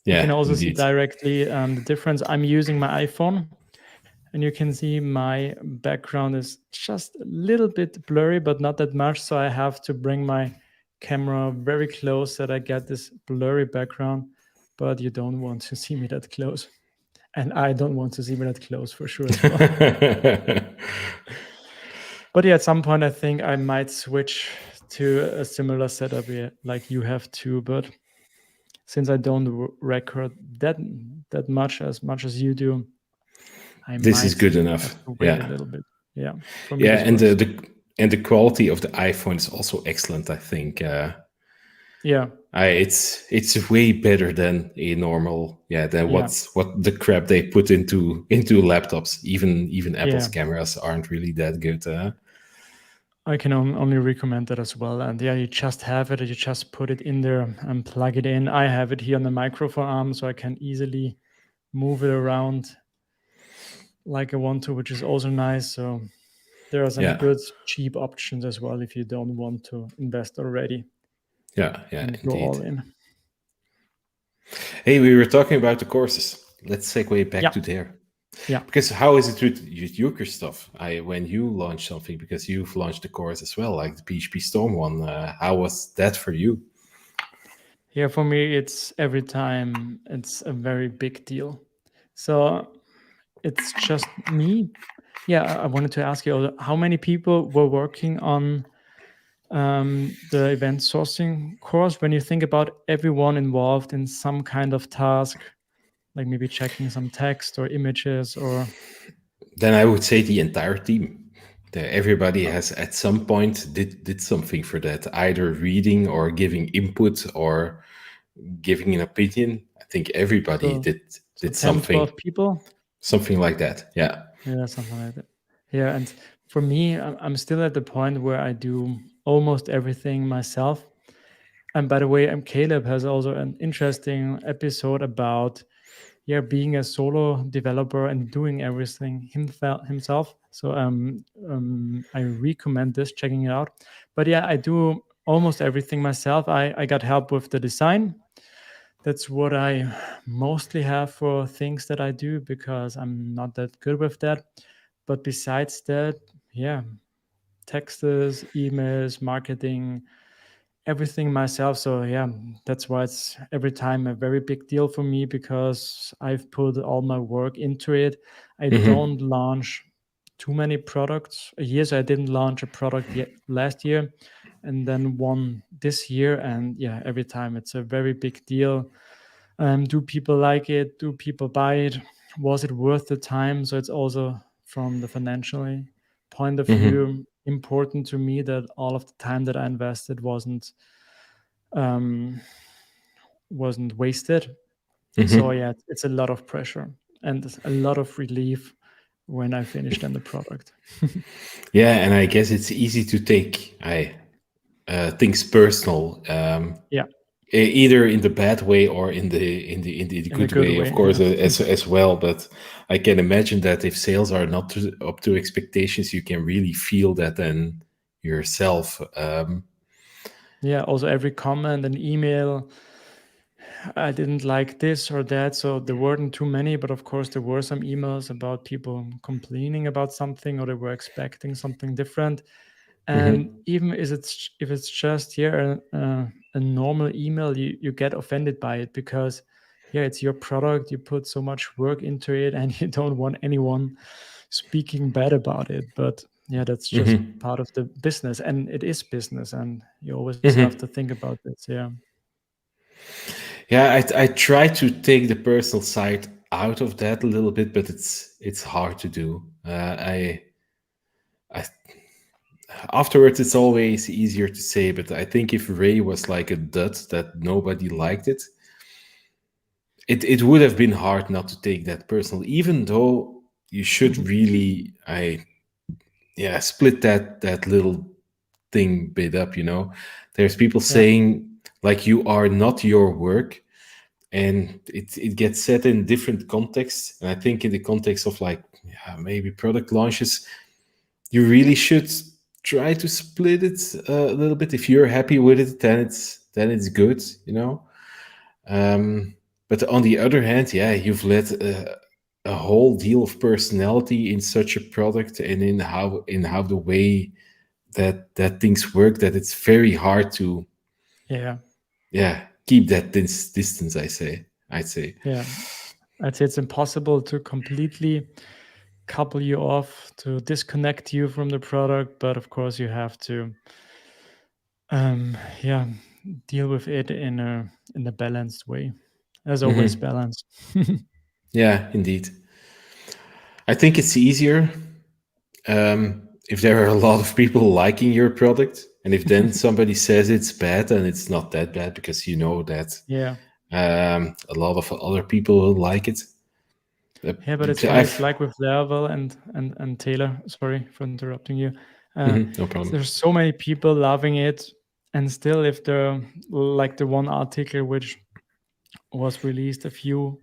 Speaker 2: You can
Speaker 1: Yeah,
Speaker 2: also see
Speaker 1: indeed.
Speaker 2: directly the difference. I'm using my iPhone, and you can see my background is just a little bit blurry, but not that much. So I have to bring my camera very close that I get this blurry background. But you don't want to see me that close. And I don't want to see me that close for sure as well. But yeah, at some point, I think I might switch to a similar setup here, like you have too. But since I don't record that much as you do, I
Speaker 1: This is
Speaker 2: might
Speaker 1: good
Speaker 2: have
Speaker 1: enough.
Speaker 2: to wait a
Speaker 1: Yeah,
Speaker 2: little bit. Yeah, for me
Speaker 1: yeah,
Speaker 2: this
Speaker 1: and
Speaker 2: works.
Speaker 1: the quality of the iPhone is also excellent. I think.
Speaker 2: Yeah,
Speaker 1: It's way better than a normal than
Speaker 2: yeah,
Speaker 1: what the crap they put into laptops. Even Apple's
Speaker 2: yeah.
Speaker 1: cameras aren't really that good.
Speaker 2: I can only recommend that as well. And yeah, you just have it, you just put it in there and plug it in. I have it here on the microphone arm, so I can easily move it around like I want to, which is also nice. So there are some
Speaker 1: Yeah,
Speaker 2: good cheap options as well if you don't want to invest already
Speaker 1: yeah,
Speaker 2: and go all
Speaker 1: indeed.
Speaker 2: in.
Speaker 1: Hey, we were talking about the courses. Let's segue back
Speaker 2: Yeah,
Speaker 1: to there.
Speaker 2: yeah.
Speaker 1: Because how is it with your stuff? When you launch something, because you've launched the course as well, like the PHP Storm one. How was that for you?
Speaker 2: Yeah, for me, it's every time it's a very big deal. So it's just me. Yeah, I wanted to ask you how many people were working on the event sourcing course when you think about everyone involved in some kind of task, like maybe checking some text or images or.
Speaker 1: Then I would say the entire team. Everybody has at some point did something for that, either reading or giving input or giving an opinion. I think everybody
Speaker 2: So, so
Speaker 1: did
Speaker 2: 10, 12 people.
Speaker 1: something like that. Yeah.
Speaker 2: Yeah, something like that. Yeah, and for me, I'm still at the point where I do almost everything myself. And by the way, Caleb has also an interesting episode about being a solo developer and doing everything himself. So I recommend this, checking it out. But yeah, I do almost everything myself. I got help with the design. That's what I mostly have for things that I do because I'm not that good with that. But besides that, yeah, texts, emails, marketing, everything myself. So yeah, that's why it's every time a very big deal for me because I've put all my work into it. I
Speaker 1: Hmm.
Speaker 2: don't launch too many products a year. So I didn't launch a product yet last year and then one this year. And yeah, every time it's a very big deal. Do people like it? Do people buy it? Was it worth the time? So it's also from the financial point of
Speaker 1: Hmm.
Speaker 2: view. important to me that all of the time that I invested um, wasn't wasted. So
Speaker 1: Hmm.
Speaker 2: yeah, it's a lot of pressure and a lot of relief when I finished then the product.
Speaker 1: Yeah, and I guess it's easy to take things personal,
Speaker 2: Yeah,
Speaker 1: either in the bad way or in the
Speaker 2: in a
Speaker 1: good
Speaker 2: good
Speaker 1: way, of
Speaker 2: way.
Speaker 1: course,
Speaker 2: Yeah,
Speaker 1: as well. But I can imagine that if sales are not up to expectations, you can really feel that then yourself.
Speaker 2: yeah. Also, every comment and email, I didn't like this or that. So there weren't too many, but of course there were some emails about people complaining about something or they were expecting something different. And
Speaker 1: Mhm,
Speaker 2: even if it's just here a normal email, you get offended by it because yeah, it's your product. You put so much work into it, and you don't want anyone speaking bad about it. But yeah, that's just
Speaker 1: mhm,
Speaker 2: part of the business, and it is business, and you always have to
Speaker 1: mhm.
Speaker 2: think about this. Yeah,
Speaker 1: Yeah, I try to take the personal side out of that a little bit, but it's hard to do. I afterwards it's always easier to say, but I think if Ray was like a dud that nobody liked it, it would have been hard not to take that personal, even though you should really split that little thing bit up, you know. There's people
Speaker 2: yeah,
Speaker 1: saying like you are not your work, and it gets said in different contexts, and I think in the context of like, yeah, maybe product launches, you really should try to split it a little bit. If you're happy with it, then it's good, you know. But on the other hand, yeah, you've let a whole deal of personality in such a product, and in how the way that things work, that it's very hard to,
Speaker 2: yeah,
Speaker 1: yeah, keep that distance. I'd say.
Speaker 2: yeah. I'd say it's impossible to completely couple you off, to disconnect you from the product, but of course you have to yeah, deal with it in a balanced way. As always,
Speaker 1: Hmm.
Speaker 2: balance.
Speaker 1: Yeah, indeed. I think it's easier if there are a lot of people liking your product, and if then somebody says it's bad, and it's not that bad because you know that
Speaker 2: Yeah.
Speaker 1: a lot of other people will like it. Uh,
Speaker 2: Yeah, but it's funny. It's
Speaker 1: I've
Speaker 2: like with Laravel and Taylor. Sorry for interrupting you.
Speaker 1: no problem.
Speaker 2: There's so many people loving it, and still, if the like the one article which was released a few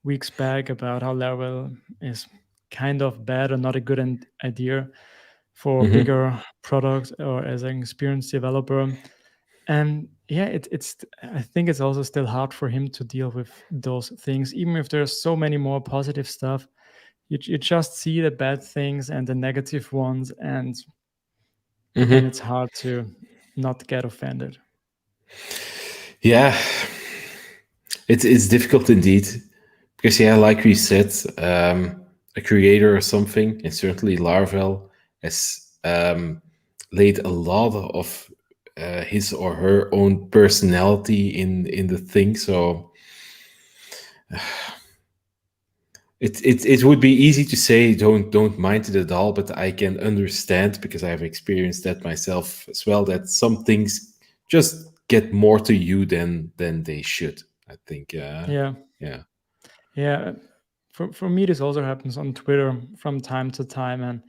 Speaker 2: weeks back about how Laravel is kind of bad or not a good idea for
Speaker 1: Hmm.
Speaker 2: bigger products or as an experienced developer. And yeah, it's I think it's also still hard for him to deal with those things, even if there's so many more positive stuff. You just see the bad things and the negative ones, and then it's
Speaker 1: Hmm.
Speaker 2: hard to not get offended.
Speaker 1: Yeah, it's difficult indeed, because yeah, like we said, a creator or something, and certainly Laravel has laid a lot of his or her own personality in the thing. So it would be easy to say don't mind it at all, but I can understand, because I've experienced that myself as well, that some things just get more to you than they should. I think.
Speaker 2: Yeah,
Speaker 1: Yeah.
Speaker 2: yeah. For me, this also happens on Twitter from time to time, and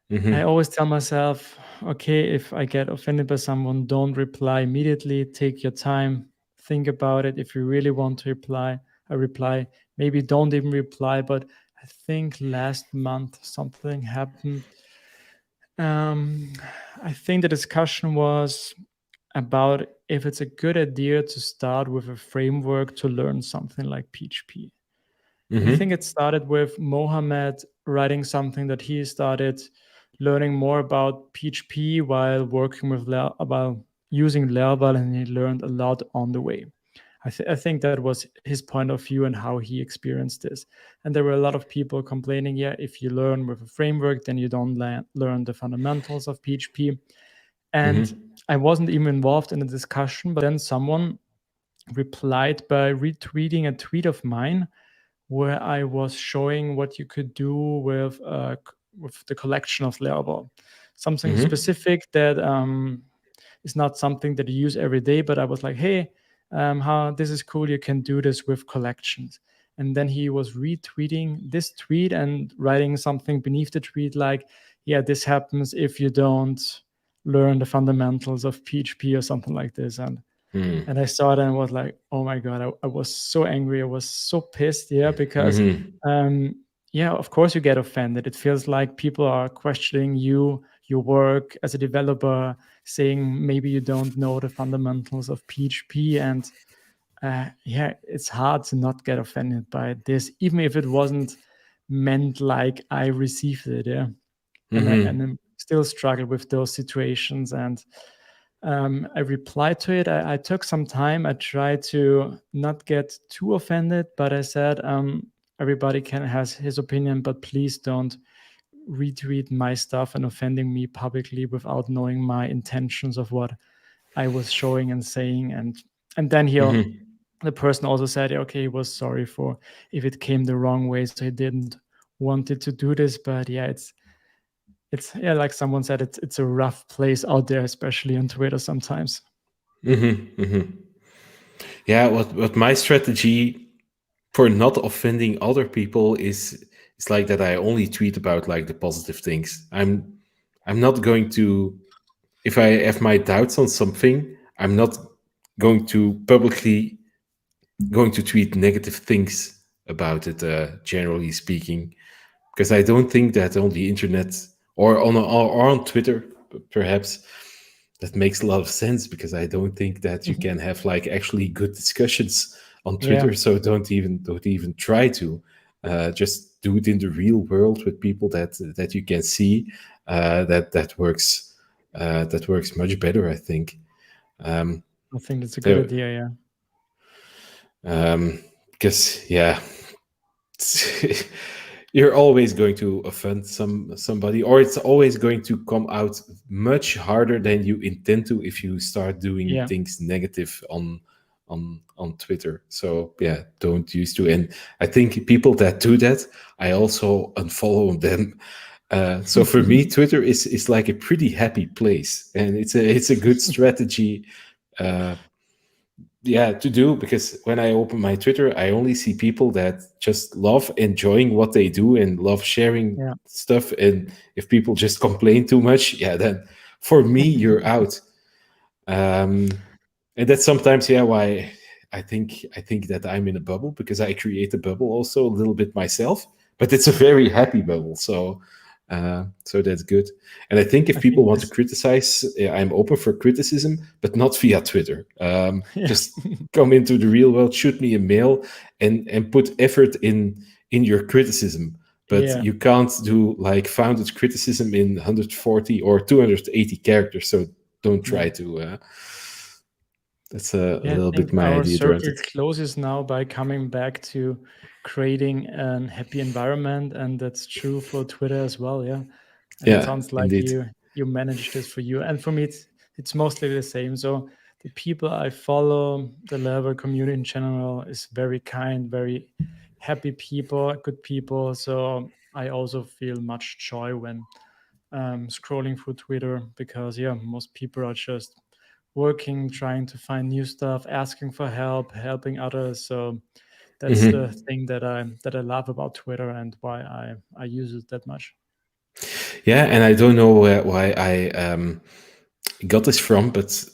Speaker 2: I
Speaker 1: Hmm.
Speaker 2: always tell myself, okay, if I get offended by someone, don't reply immediately. Take your time, think about it. If you really want to reply. Maybe don't even reply. But I think last month something happened. Um, I think the discussion was about if it's a good idea to start with a framework to learn something like PHP. I think
Speaker 1: Hmm.
Speaker 2: it started with Mohammed writing something that he started learning more about PHP while working with about using Laravel, and he learned a lot on the way. I think that was his point of view and how he experienced this. And there were a lot of people complaining, yeah, if you learn with a framework, then you don't learn the fundamentals of PHP. And
Speaker 1: Hmm.
Speaker 2: I wasn't even involved in the discussion, but then someone replied by retweeting a tweet of mine where I was showing what you could do with the collection of Laravel. something
Speaker 1: Mm-hmm.
Speaker 2: specific that is not something that you use every day, but I was like, hey, how this is cool, you can do this with collections. And then he was retweeting this tweet and writing something beneath the tweet like, yeah, this happens if you don't learn the fundamentals of PHP or something like this. And I saw it and was like, oh my god, I was so angry, I was so pissed, yeah, because
Speaker 1: Mm-hmm.
Speaker 2: um yeah, of course you get offended. It feels like people are questioning you, your work as a developer, saying maybe you don't know the fundamentals of PHP. And yeah, it's hard to not get offended by this, even if it wasn't meant like I received it. Yeah, and
Speaker 1: Mm-hmm.
Speaker 2: I still struggle with those situations. And I replied to it. I took some time. I tried to not get too offended, but I said, everybody can has his opinion, but please don't retweet my stuff and offending me publicly without knowing my intentions of what I was showing and saying. And then
Speaker 1: Mm-hmm.
Speaker 2: the person also said, okay, he was sorry for if it came the wrong way, so he didn't wanted to do this. But yeah, it's yeah, like someone said, it's a rough place out there, especially on Twitter sometimes.
Speaker 1: Mm-hmm. Mm-hmm. Yeah, what my strategy for not offending other people is like that I only tweet about like the positive things. I'm not going to, if I have my doubts on something, I'm not going to publicly going to tweet negative things about it, generally speaking, because I don't think that on the internet or on Twitter, perhaps, that makes a lot of sense, because I don't think that you can have like actually good discussions on
Speaker 2: Yeah,
Speaker 1: Twitter. So don't even try to. Just do it in the real world with people that you can see. That works much better, I think. Um,
Speaker 2: I think that's a good
Speaker 1: there,
Speaker 2: idea. Yeah.
Speaker 1: because yeah, you're always going to offend somebody, or it's always going to come out much harder than you intend to if you start doing
Speaker 2: Yeah.
Speaker 1: things negative on Twitter. So yeah, don't use to. And I think people that do that, I also unfollow them. So for me, Twitter is like a pretty happy place, and it's a good strategy. Uh, yeah, to do, because when I open my Twitter, I only see people that just love enjoying what they do and love sharing
Speaker 2: Yeah.
Speaker 1: stuff. And if people just complain too much, yeah, then for me you're out. And that's sometimes, yeah, why I think that I'm in a bubble, because I create a bubble also a little bit myself, but it's a very happy bubble. So that's good. And I think if
Speaker 2: I
Speaker 1: people
Speaker 2: think
Speaker 1: want to
Speaker 2: this.
Speaker 1: criticize, I'm open for criticism, but not via Twitter.
Speaker 2: Yeah.
Speaker 1: Just come into the real world, shoot me a mail, and put effort in your criticism. But
Speaker 2: Yeah.
Speaker 1: you can't do like founded criticism in 140 or 280 characters. So don't try
Speaker 2: No.
Speaker 1: to. That's a
Speaker 2: Yeah, I
Speaker 1: little
Speaker 2: think
Speaker 1: bit my
Speaker 2: our
Speaker 1: idea around
Speaker 2: circle
Speaker 1: it.
Speaker 2: closes now by coming back to creating an happy environment, and that's true for Twitter as well. Yeah, and it
Speaker 1: Yeah,
Speaker 2: sounds like
Speaker 1: indeed.
Speaker 2: you manage this for you, and for me, it's mostly the same. So the people I follow, the Laravel community in general, is very kind, very happy people, good people. So I also feel much joy when scrolling through Twitter, because yeah, most people are just working, trying to find new stuff, asking for help, helping others. So that's the
Speaker 1: Hmm.
Speaker 2: thing that I love about Twitter and why I use it that much.
Speaker 1: Yeah, and I don't know why I got this from, but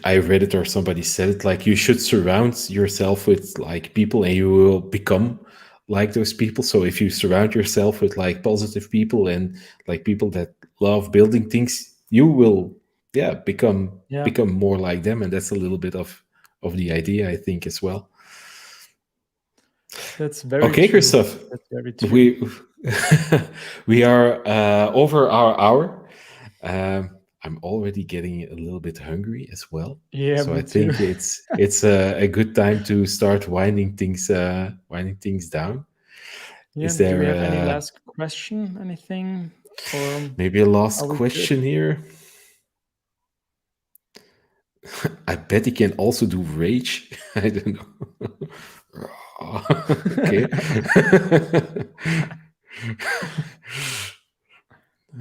Speaker 1: I read it or somebody said it, like you should surround yourself with like people and you will become like those people. So if you surround yourself with like positive people and like people that love building things, you will, yeah, become
Speaker 2: Yeah,
Speaker 1: become more like them. And that's a little bit of the idea, I think, as well.
Speaker 2: that's very
Speaker 1: Okay,
Speaker 2: true.
Speaker 1: Christoph,
Speaker 2: That's very true.
Speaker 1: we we are over our hour. I'm already getting a little bit hungry as well,
Speaker 2: Yeah,
Speaker 1: so I
Speaker 2: me too.
Speaker 1: think it's a good time to start winding things down.
Speaker 2: Yeah,
Speaker 1: Is
Speaker 2: do we
Speaker 1: there
Speaker 2: have any last question, anything, or
Speaker 1: maybe a
Speaker 2: are
Speaker 1: last
Speaker 2: we good?
Speaker 1: question here? I bet he can also do rage. I don't know. Okay.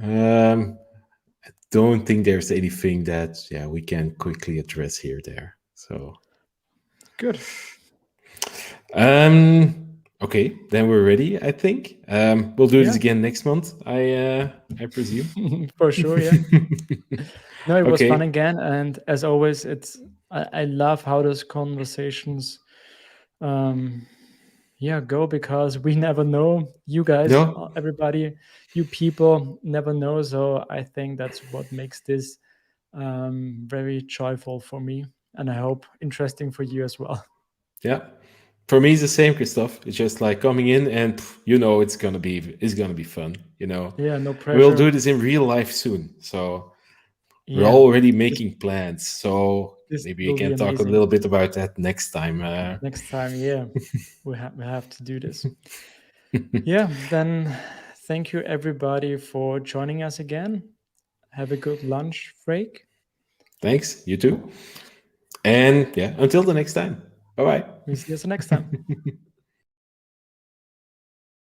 Speaker 1: Um, don't think there's anything that we can quickly address here there. So
Speaker 2: Good.
Speaker 1: okay, then we're ready. I think we'll do this
Speaker 2: Yeah,
Speaker 1: again next month. I presume.
Speaker 2: for sure. Yeah. No, it was fun
Speaker 1: Okay.
Speaker 2: again, and as always, I love how those conversations, um, yeah, go because we never know. You guys,
Speaker 1: No.
Speaker 2: everybody, you people never know. So I think that's what makes this very joyful for me, and I hope interesting for you as well.
Speaker 1: Yeah. For me, it's the same, Christoph. It's just like coming in, and it's gonna be fun.
Speaker 2: Yeah, no
Speaker 1: We'll do
Speaker 2: pressure.
Speaker 1: this in real life soon. So we're
Speaker 2: Yeah,
Speaker 1: already
Speaker 2: this
Speaker 1: making plans. So
Speaker 2: this
Speaker 1: maybe we
Speaker 2: will be
Speaker 1: can talk a
Speaker 2: amazing
Speaker 1: little bit about that next time.
Speaker 2: next time. Yeah, we have to do this. Yeah, then thank you everybody for joining us again. Have a good lunch break.
Speaker 1: Thanks. You too. And yeah, until the next time. Bye
Speaker 2: We see you next time.
Speaker 1: bye.